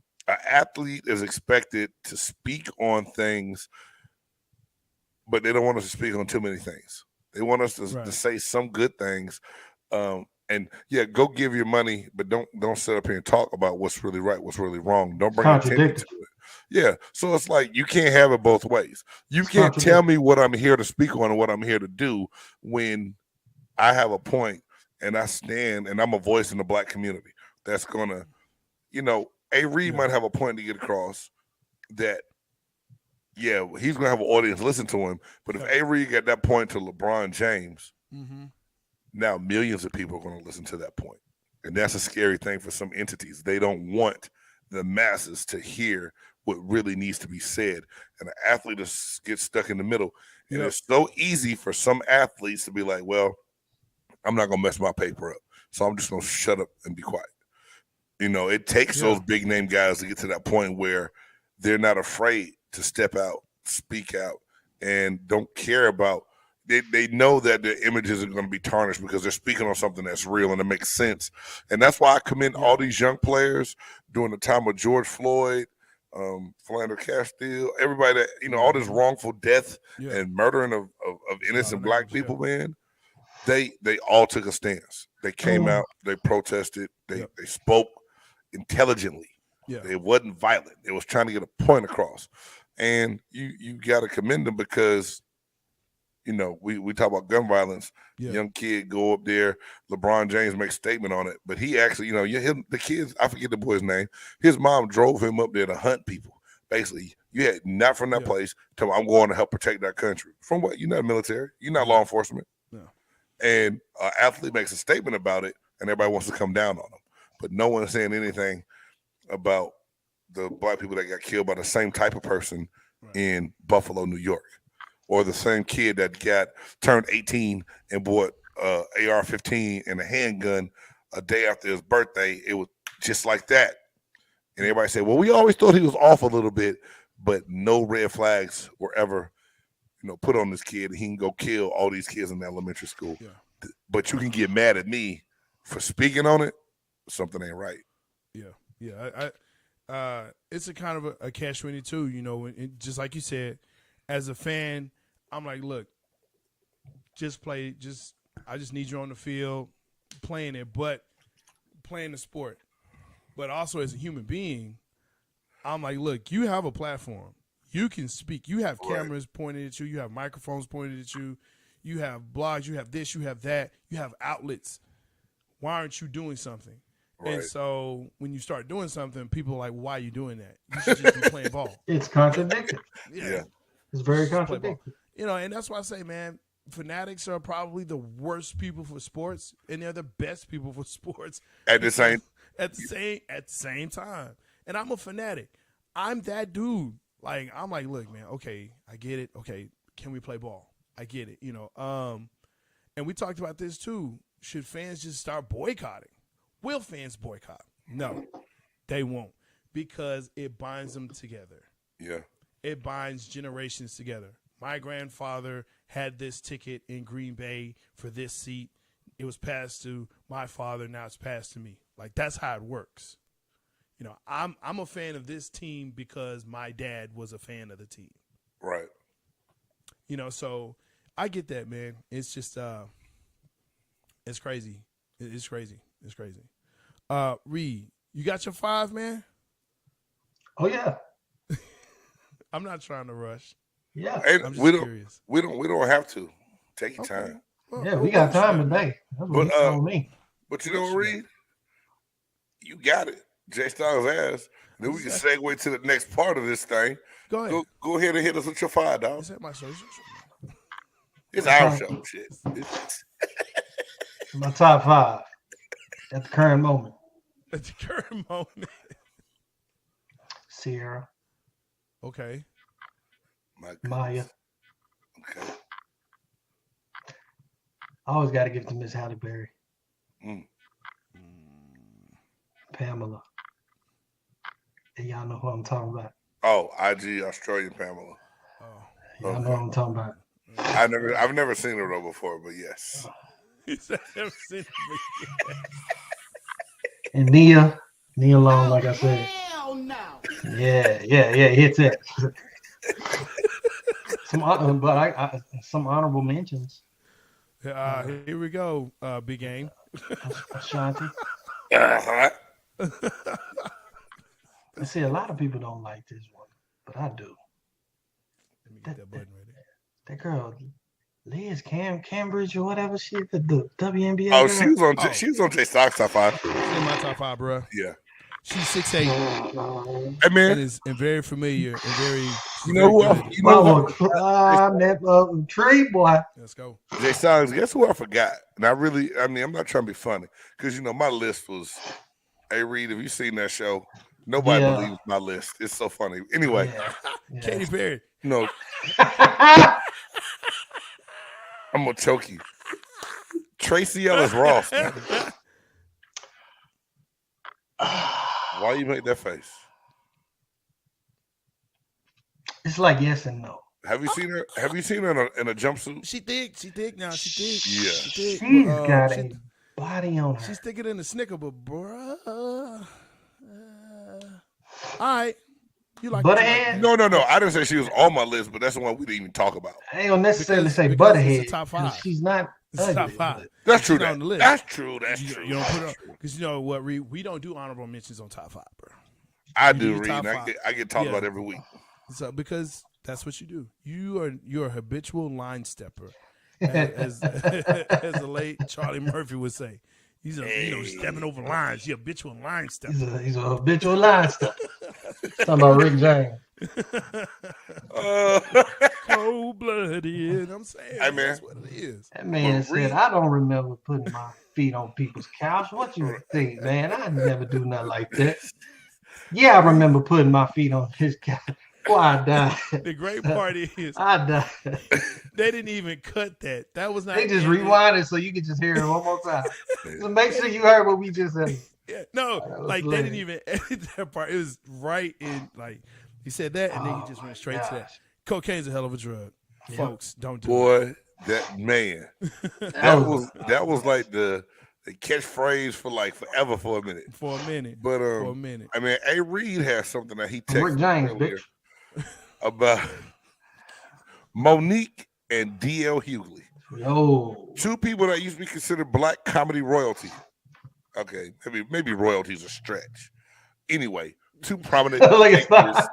athlete is expected to speak on things, but they don't want us to speak on too many things. They want us to say some good things. And go give your money, but don't sit up here and talk about what's really right, what's really wrong. Don't bring attention to it. Yeah. So it's like you can't have it both ways. You can't tell me what I'm here to speak on and what I'm here to do when I have a point and I stand and I'm a voice in the black community that's gonna, A. Reed might have a point to get across that, he's gonna have an audience listen to him. But if A. Reed got that point to LeBron James, now millions of people are going to listen to that point. And that's a scary thing for some entities. They don't want the masses to hear what really needs to be said. And the athlete gets stuck in the middle. And it's so easy for some athletes to be like, well, I'm not gonna mess my paper up. So I'm just gonna shut up and be quiet. It takes those big name guys to get to that point where they're not afraid to step out, speak out, and don't care about. They know that their images are going to be tarnished because they're speaking on something that's real and it makes sense. And that's why I commend all these young players during the time of George Floyd, Philander Castile, everybody that, all this wrongful death and murdering of innocent black people, man. They all took a stance. They came out, they protested, they spoke intelligently. Yeah. It wasn't violent. It was trying to get a point across. And you got to commend them because we talk about gun violence. Yeah. Young kid go up there. LeBron James makes a statement on it, but he actually, the kids. I forget the boy's name. His mom drove him up there to hunt people. Basically, you had not from that place. Tell me, I'm going to help protect that country. From what? You're not military. You're not law enforcement. No. And an athlete makes a statement about it, and everybody wants to come down on him, but no one's saying anything about the black people that got killed by the same type of person in Buffalo, New York. Or the same kid that turned 18 and bought AR-15 and a handgun a day after his birthday. It was just like that. And everybody said, well, we always thought he was off a little bit, but no red flags were ever, put on this kid. He can go kill all these kids in elementary school. Yeah. But you can get mad at me for speaking on it. Something ain't right. Yeah. Yeah. It's a kind of a catch-22, just like you said, as a fan, I'm like, look, just play. I just need you on the field playing it, but playing the sport. But also as a human being, I'm like, look, you have a platform. You can speak. You have cameras pointed at you. You have microphones pointed at you. You have blogs. You have this. You have that. You have outlets. Why aren't you doing something? Right. And so when you start doing something, people are like, why are you doing that? You should just be playing ball. It's contradictory. Yeah. It's very contradictory. And that's why I say, man, fanatics are probably the worst people for sports, and they're the best people for sports at the same time. And I'm a fanatic. I'm that dude. Like, I'm like, look, man, okay, I get it. Okay, can we play ball? I get it. And we talked about this too. Should fans just start boycotting? Will fans boycott? No, they won't, because it binds them together. Yeah. It binds generations together. My grandfather had this ticket in Green Bay for this seat. It was passed to my father. Now it's passed to me. Like, that's how it works. I'm a fan of this team because my dad was a fan of the team. Right. So I get that, man. It's just it's crazy. It's crazy. It's crazy. Reed, you got your 5, man? Oh yeah. I'm not trying to rush. Yeah, I'm just curious. We don't have to. Take your time. Well, yeah, we got time today. That's what you told me. But you know what, Reed? You got it. Jay Styles asked. Then we can segue to the next part of this thing. Go ahead. Go ahead and hit us with your 5, dog. Is that my social? It's our show, shit. My top 5 at the current moment. At the current moment. Sierra. Okay. Maya. Okay. I always got to give it to Miss Halle Berry. Pamela. And y'all know who I'm talking about. Oh, IG Australian Pamela. Oh. Y'all know what I'm talking about. I've never seen her though before, but yes. I've never seen her. And Nia Long, like I said. Hell no. Yeah, hits it. Some honorable mentions. Here we go, Big Game. Ashanti. See, a lot of people don't like this one, but I do. Let me get that button right there. That girl, Liz Cambridge or whatever, she the WNBA. Oh, girl. she was on Jay Stock's top 5. She's in my top 5, bro. Yeah. She's 6'8". Hey man, and very familiar and very. Tree boy. Let's go. Jay Styles. Guess who I forgot? And I'm not trying to be funny because my list was. Hey Reed, have you seen that show? Nobody believes my list. It's so funny. Anyway, Katy Perry. No. I'm gonna choke you. Tracy Ellis Ross, man. Why you make that face? It's like yes and no. Have you seen her? Have you seen her in a jumpsuit? She thick now. She thick. Yeah. She thick. She's got a body on her. She's thicker than a Snicker, but bruh. All right. You like Butterhead? No. I didn't say she was on my list, but that's the one we didn't even talk about. I ain't gonna necessarily say because Butterhead. it's a top 5. She's not It's top ugly. 5. That's true. On the list. That's true. That's you, true. You don't put her because you know what? We don't do honorable mentions on top 5, bro. I You do, do Reed. top I 5. get talked Yeah. about every week. So because that's what you do. You're a habitual line stepper, as the late Charlie Murphy would say. He's stepping over lines. He's a habitual line stepper. He's a habitual line stepper. Talking about Rick James. Cold-blooded. I'm saying that's what it is. That man said, I don't remember putting my feet on people's couch. What you think, man? I never do nothing like that. Yeah, I remember putting my feet on his couch. Boy, I died. The great part is I died. They didn't even cut that. That was not. They just rewind it so you can just hear it one more time. So make sure you heard what we just said. Yeah, no, like they didn't even edit that part. It was right in, like he said that, and then he just went straight to that. Cocaine's a hell of a drug, folks. Don't do it. Boy, that man. that was like the catchphrase for like forever for a minute. For a minute. But for a minute. I mean, A. Reed has something that he texted Rick James, earlier bitch. about Monique and DL Hughley. Yo. 2 people that used to be considered black comedy royalty. Okay, maybe royalty's a stretch. Anyway, 2 prominent actors. Right,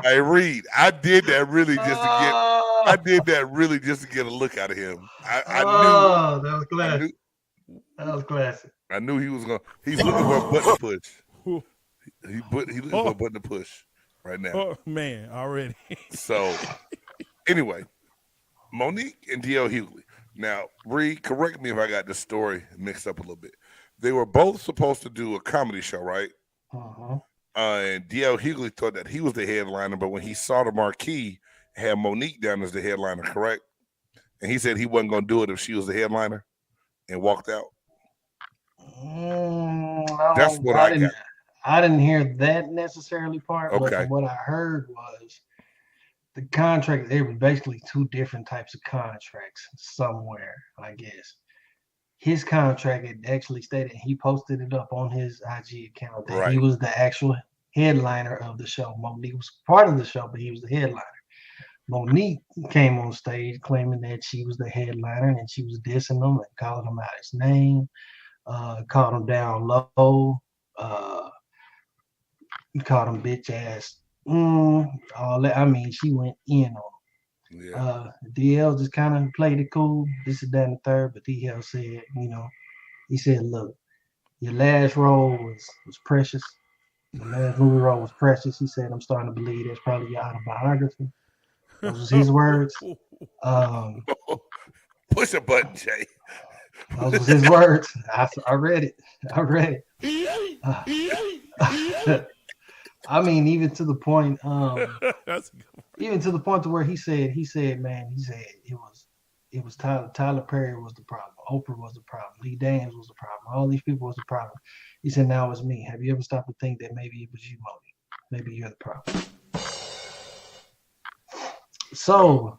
hey, Reed, I did that really just to get a look out of him. I knew that was classic. That was classic. I knew he was he's looking for a button to push. He's looking for a button to push right now. Oh man, already. So anyway, Monique and DL Hughley. Now, Reed, correct me if I got this story mixed up a little bit. They were both supposed to do a comedy show, right? Uh-huh. And DL Hughley thought that he was the headliner, but when he saw the marquee, it had Monique down as the headliner, correct? And he said he wasn't going to do it if she was the headliner and walked out. That's what I got. I didn't hear that necessarily part, but Okay. from what I heard was the contract, there were basically 2 different types of contracts somewhere, I guess. His contract, it actually stated, he posted it up on his IG account that he was the actual headliner of the show. Monique was part of the show, but he was the headliner. Monique came on stage claiming that she was the headliner and she was dissing him and calling him out his name, called him down low, called him bitch ass. All that. I mean, she went in on him. Yeah. DL just kind of played it cool. This is that and the third, but DL said, he said, look, your last role was precious. The last movie role was precious. He said, I'm starting to believe that's probably your autobiography. Those was his words. Push a button, Jay. Those was his words. I read it. I mean, even to the point, to where he said, it was Tyler Perry was the problem, Oprah was the problem, Lee Daniels was the problem, all these people was the problem. He said, now it's me. Have you ever stopped to think that maybe it was you, Monique? Maybe you're the problem. So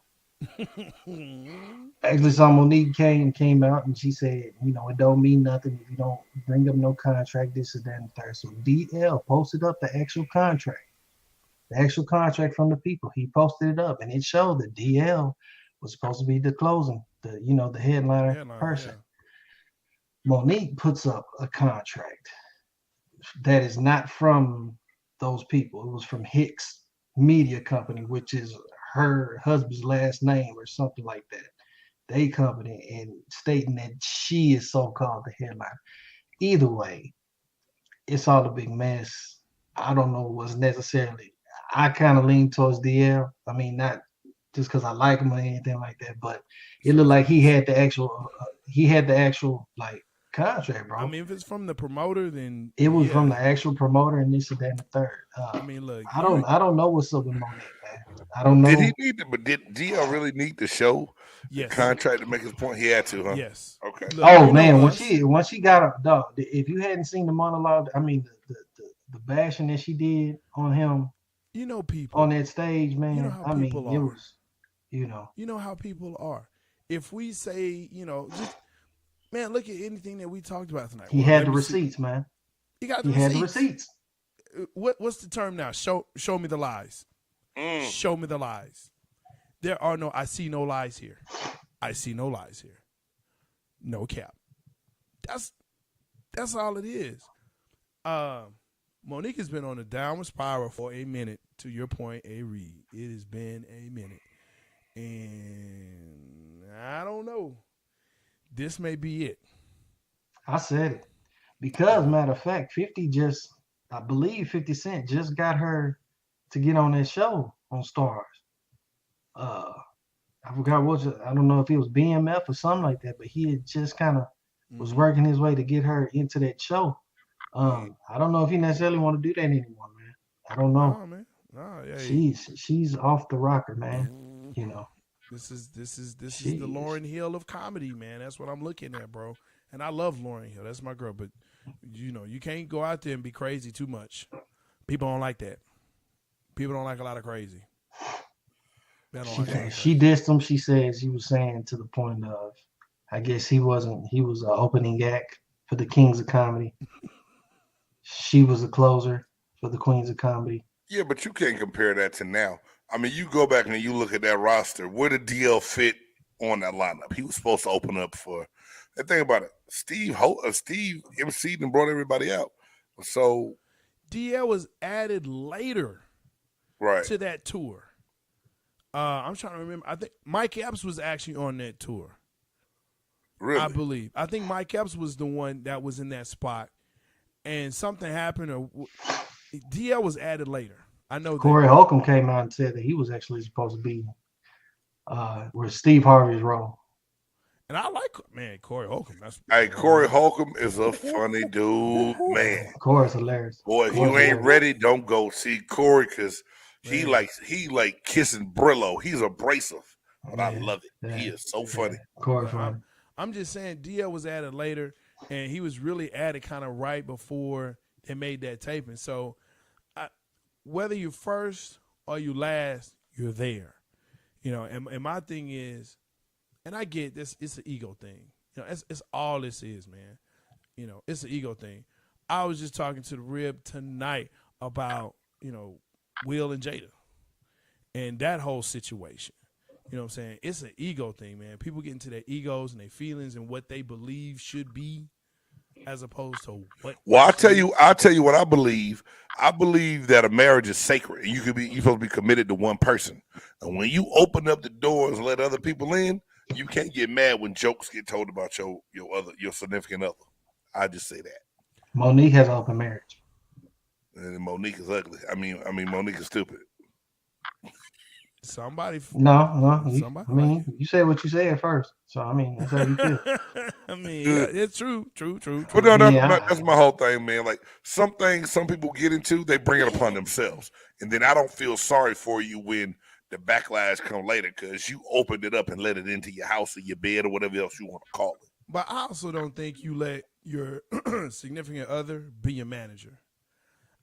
actually, Monique came out and she said, it don't mean nothing if you don't bring up no contract, this and that and third. So DL posted up the actual contract from the people. He posted it up and it showed that DL was supposed to be the closing, the headliner person. Yeah. Monique puts up a contract that is not from those people. It was from Hicks Media Company, which is her husband's last name or something like that. They company, and stating that she is so-called the headliner. Either way, it's all a big mess. I don't know what's necessarily. I kind of lean towards DL. I mean, not just because I like him or anything like that, but it looked like he had the actual like contract, bro. I mean, if it's from the promoter, then it was from the actual promoter, and this and that and the third. I mean, look, I don't know what's up with Monique, man. I don't know. Did he need to? But did GL really need to show the Yes. contract to make his point? He had to, huh? Yes. Okay. Look, Oh man, when she got a dog, if you hadn't seen the monologue, I mean the bashing that she did on him, you know, people on that stage, man. You know how I mean, people it are. was, you know. You know how people are. If we say, just man, look at anything that we talked about tonight. He had the receipts, man. He got the receipts. He had the receipts. What's the term now? Show me the lies. Show me the lies. There are no. I see no lies here. I see no lies here. No cap. That's all it is. Monique has been on a downward spiral for a minute. To your point, A. Reed, it has been a minute, and I don't know. This may be it. I said it because, matter of fact, I believe 50 Cent just got her to get on that show on Stars. I forgot I don't know if it was BMF or something like that, but he had just kind of was working his way to get her into that show. I don't know if he necessarily want to do that anymore, man. I don't know. No, man. No, yeah, she's off the rocker, man. You know. This is the Lauryn Hill of comedy, man. That's what I'm looking at, bro. And I love Lauryn Hill. That's my girl. But you can't go out there and be crazy too much. People don't like that. People don't like a lot of crazy. She dissed him. She says he was saying to the point of, I guess he was an opening act for the Kings of Comedy. She was a closer for the Queens of Comedy. Yeah, but you can't compare that to now. I mean, you go back and you look at that roster. Where did DL fit on that lineup? He was supposed to open up for. And think about it. Steve MC'd and brought everybody out. So DL was added later, right, to that tour. I'm trying to remember. I think Mike Epps was actually on that tour. Really? I believe. I think Mike Epps was the one that was in that spot, and something happened. Or DL was added later. I know. Corey Holcomb came out and said that he was actually supposed to be with Steve Harvey's role. And I like, man, Corey Holcomb. Corey Holcomb is a funny dude, man. Corey's hilarious. Boy, if you ain't ready, don't go see Corey because he like kissing Brillo. He's abrasive, but I love it. He is so funny. Corey funny. I'm just saying, DL was added later, and he was really added kind of right before they made that taping. So, whether you first or you last, you're there. And my thing is, and I get this, it's an ego thing. It's all this is, man. It's an ego thing. I was just talking to the Rib tonight about, Will and Jada and that whole situation. You know what I'm saying? It's an ego thing, man. People get into their egos and their feelings and what they believe should be as opposed to what. Well, I'll tell you what I believe. I believe that a marriage is sacred. You're supposed to be committed to one person. And when you open up the doors and let other people in, you can't get mad when jokes get told about your significant other. I just say that. Monique has an open marriage. And Monique is ugly. I mean, Monique is stupid. Somebody. No. You said what you said first. So I mean, that's how you feel. I mean, it's true. But no, that's my whole thing, man. Like some things, some people get into, they bring it upon themselves, and then I don't feel sorry for you when the backlash come later because you opened it up and let it into your house or your bed or whatever else you want to call it. But I also don't think you let your significant other be your manager.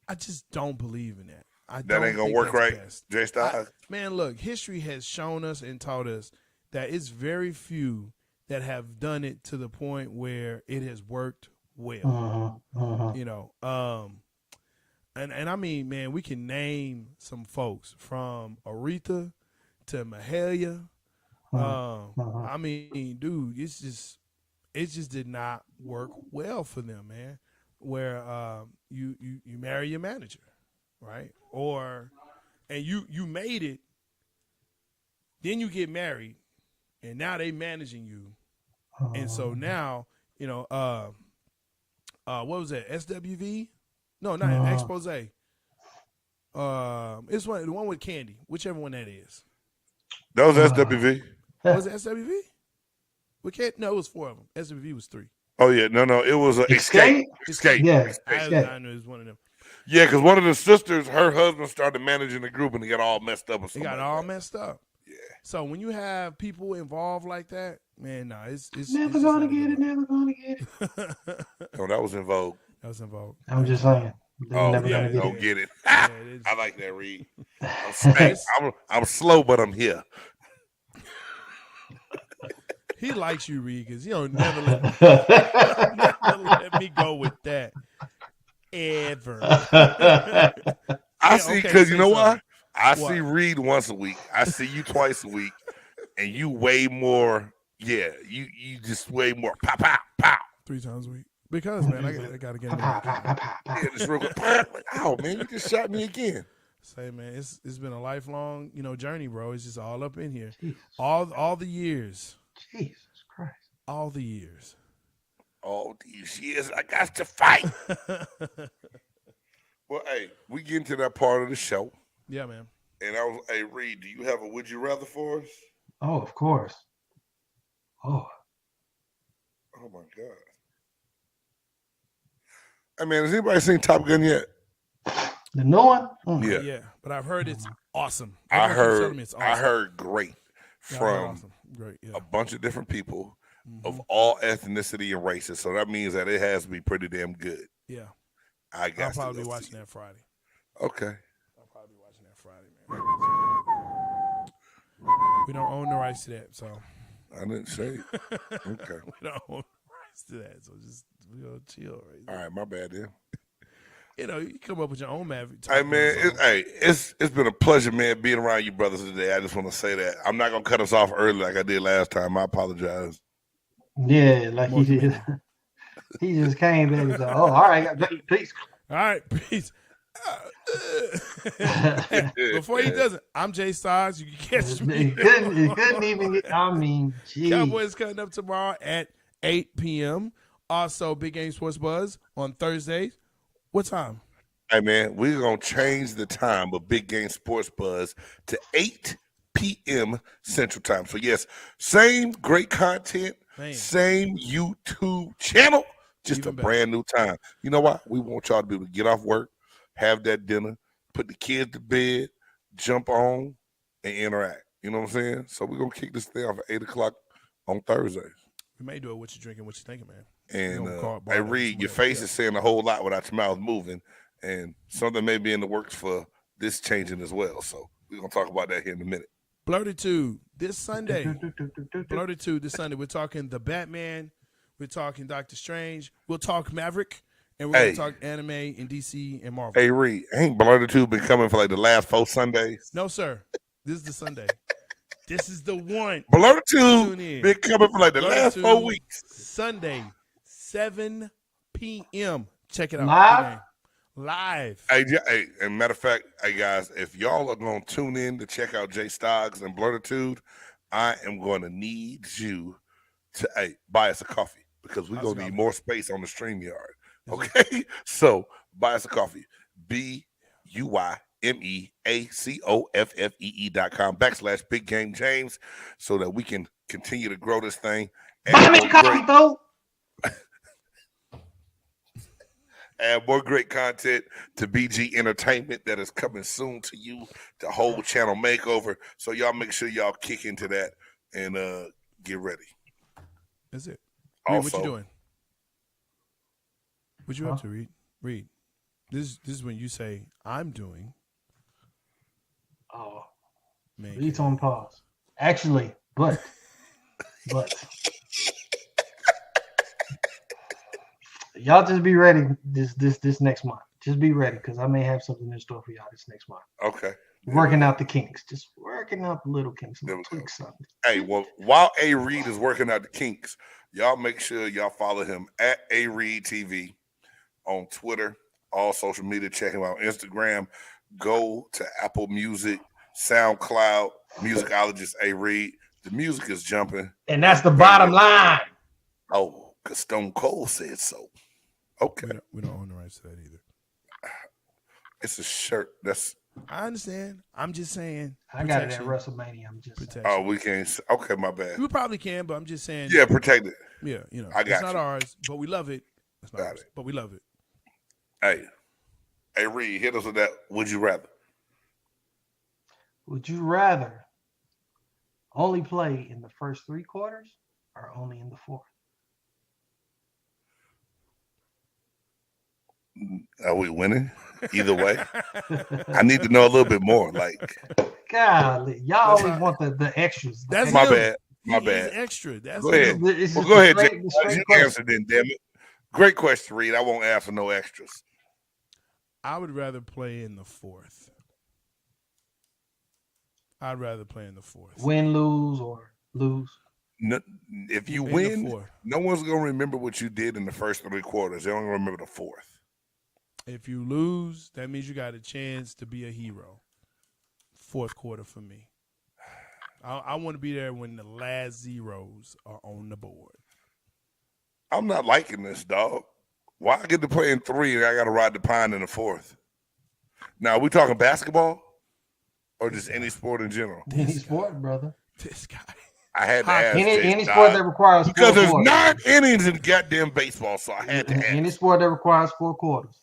I just don't believe in that. That ain't gonna work right, Jay Styles. Man, look, history has shown us and taught us that it's very few that have done it to the point where it has worked well. And I mean, man, we can name some folks from Aretha to Mahalia. I mean, dude, it just did not work well for them, man. Where you marry your manager, right? And you made it, then you get married, and now they managing you, and so now what was that? SWV? No, not Expose. It's the one with Candy, whichever one that is. That was SWV. Was it SWV? We can't. No, it was 4 of them. SWV was 3. Oh yeah, no, it was Escape. Yeah, I knew it was one of them. Yeah, because one of the sisters, her husband started managing the group, and they got all messed up. It got all messed up. Yeah. So when you have people involved like that, man, no, it's never gonna get it. Never gonna get it. No, that was in Vogue. That was in Vogue. I'm just saying. Never gonna get it. I like that, Reed. I'm slow, but I'm here. He likes you, Reed, because he don't never let me go with that. Ever. I see, because you know why? I What? see Reed once a week. I see you twice a week, and you way more. Yeah, you just way more. Pow, pow, pow. 3 times a week. Because, man, I got to get in there. Yeah, just real quick. Oh, man, you just shot me again. Say, man, it's been a lifelong, journey, bro. It's just all up in here. Jesus. All the years. Jesus Christ. All the years. All these years, I got to fight. Well, hey, we get into that part of the show. Yeah, man. And hey, Reed, do you have a would you rather for us? Oh, of course. Oh my God. Hey, man, has anybody seen Top Gun yet? The new one? Yeah, but I've heard it's awesome. I Everyone keeps telling me it's awesome. heard great from awesome. Great, yeah. a bunch of different people of all ethnicity and races. So that means that it has to be pretty damn good. Yeah. I guess I'll probably be watching that Friday. Okay. I'll probably be watching that Friday, man. We don't own the rights to that, so. I didn't say. Okay. We don't own the rights to that, so just we gonna chill right all right, my bad then. You come up with your own maverick. Hey man, it's been a pleasure, man, being around you brothers today. I just want to say that I'm not gonna cut us off early like I did last time. I apologize. Yeah, like he did. He just came back and said, "Oh, all right, peace." All right, peace. Before he does it, I'm Jay Styles. You can catch me. He couldn't even get. I mean, geez. Cowboys cutting up tomorrow at 8 p.m. Also, Big Game Sports Buzz on Thursdays. What time? Hey man, we're gonna change the time of Big Game Sports Buzz to 8 p.m. Central Time. So yes, same great content, same YouTube channel, just even a better. Brand new time. You know what? We want y'all to be able to get off work, have that dinner, put the kids to bed, jump on, and interact. You know what I'm saying? So we're gonna kick this thing off at 8 o'clock on Thursdays. We may do it. What you drinking? What you thinking, man? And I read your face is saying a whole lot without your mouth moving, and something may be in the works for this changing as well. So we're gonna talk about that here in a minute. Blurtitude this Sunday. Blurtitude this Sunday. We're talking the Batman. We're talking Doctor Strange. We'll talk Maverick, and we're gonna talk anime and DC and Marvel. Hey Reed, ain't Blurtitude been coming for like the last 4 Sundays? No, sir. This is the Sunday. This is the one. Blurtitude been coming for like the last 4 weeks. Sunday, 7 p.m. Check it out. Live. Hey, and matter of fact, hey guys, if y'all are gonna tune in to check out Jay Stoggs and Blurtitude, I am going to need you to buy us a coffee because we're gonna need more space on the StreamYard. Okay, so buy us a coffee. BUYMEACOFFEE.com/Big Game James so that we can continue to grow this thing. Buy me coffee, though. Add more great content to BG Entertainment that is coming soon to you, the whole channel makeover. So y'all make sure y'all kick into that and get ready. That's it. Also, what you doing? What you up to, Reed? Reed. This is when you say, I'm doing. Oh, man. Reed's on pause. Actually, but. Y'all just be ready this next month. Just be ready because I may have something in store for y'all this next month. Okay. Working out the kinks. Just working out the little kinks. Hey, well, while A Reed is working out the kinks, y'all make sure y'all follow him at A Reed TV on Twitter, all social media. Check him out on Instagram. Go to Apple Music, SoundCloud, musicologist A Reed. The music is jumping. And that's the bottom line. Oh, because Stone Cold said so. Okay. We don't own the rights to that either. It's a shirt. That's I understand. I'm just saying. I got it at WrestleMania. I'm just saying. Oh, we can't. Okay, my bad. We probably can, but I'm just saying. Yeah, protect it. Yeah, you know, I got it's not you. ours, but we love it. It's not Got ours, it. but we love it. Hey, Reed, hit us with that. Would you rather? Would you rather only play in the first 3 quarters or only in the fourth? Are we winning? Either way. I need to know a little bit more. Like, golly, y'all always want the extras. That's my him. bad. My He bad. is extra. That's Go ahead. him. Well, go ahead, Jay. You answered then, damn it. Great question, Reed. I won't answer no extras. I would rather play in the fourth. I'd rather play in the fourth. Win, lose, or lose. No, if you In win, the fourth. no one's going to remember what you did in the first 3 quarters. They're only going to remember the fourth. If you lose, that means you got a chance to be a hero. Fourth quarter for me. I want to be there when the last zeros are on the board. I'm not liking this, dog. Why I get to play in 3 and I got to ride the pine in the fourth? Now, are we talking basketball or just any sport in general? Any sport, brother. This guy. I had to ask. Any sport that requires because 4 there's quarters. 9 innings in goddamn baseball, so I had to ask. Any sport that requires 4 quarters.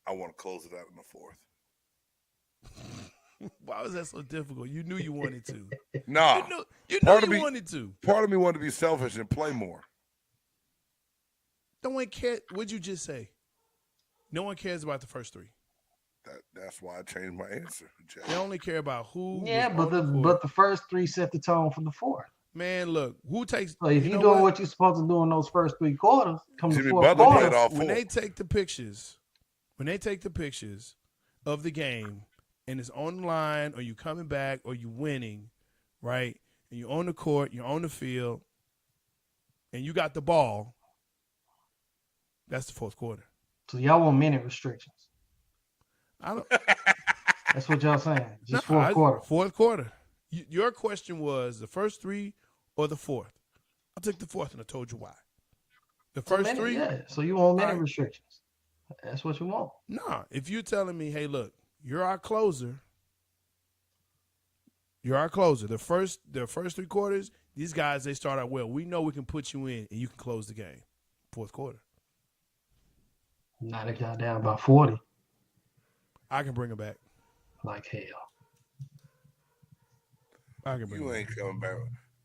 I want to close it out in the fourth. Why was that so difficult? You knew you wanted to. Nah. You wanted to. Part of me wanted to be selfish and play more. No one cares. What'd you just say? No one cares about the first 3. That's why I changed my answer, Jay. They only care about who. Yeah, but the first 3 set the tone for the fourth. Man, look, who takes? So if you're doing what you're supposed to do in those first 3 quarters, come Jimmy the fourth Butler quarter. played all 4. When they take the pictures of the game and it's on the line, or you coming back, or you winning, right? And you're on the court, you're on the field, and you got the ball. That's the fourth quarter. So y'all want minute restrictions. I don't. That's what y'all saying. Just fourth quarter. Fourth quarter. Your question was the first 3 or the fourth. I took the fourth, and I told you why. The first 3. Yeah. So you want minute restrictions. That's what you want. Nah. If you're telling me, hey, look, you're our closer. The first 3 quarters, these guys, they start out well. We know we can put you in, and you can close the game. Fourth quarter. Now they got down by 40. I can bring it back. Like hell. I can bring You it ain't back. coming back.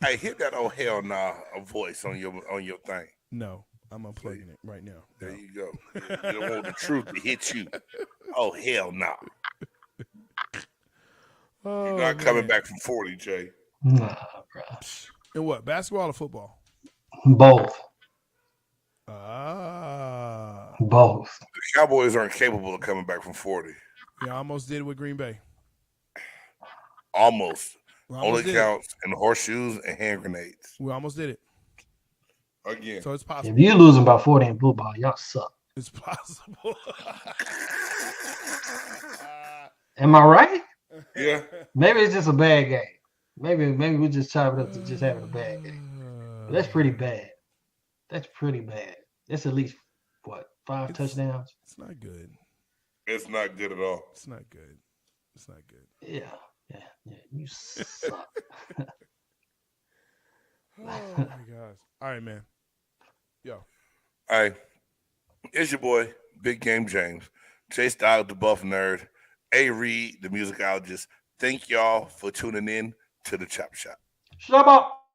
Hey, hit that oh hell nah voice on your thing. No, I'm unplugging it right now. There you go. You don't want the truth to hit you. Oh hell nah. You're not coming back from 40, Jay. Nah, bro. And what? Basketball or football? Both. Both. The Cowboys aren't capable of coming back from 40. Yeah, I almost did it with Green Bay. Almost. We Only counts in horseshoes and hand grenades. We almost did it. Again. So it's possible. If you losing by 40 in football, y'all suck. It's possible. Am I right? Yeah. Maybe it's just a bad game. Maybe we just chop it up to just having a bad game. But that's pretty bad. That's pretty bad. That's at least, 5 touchdowns? It's not good. It's not good at all. It's not good. It's not good. Yeah. You suck. Oh, my gosh. All right, man. Yo. All right. It's your boy, Big Game James. Jay Styles, the Buff Nerd. A. Reed, the musicologist. Thank y'all for tuning in to the Chop Shop. Shut up.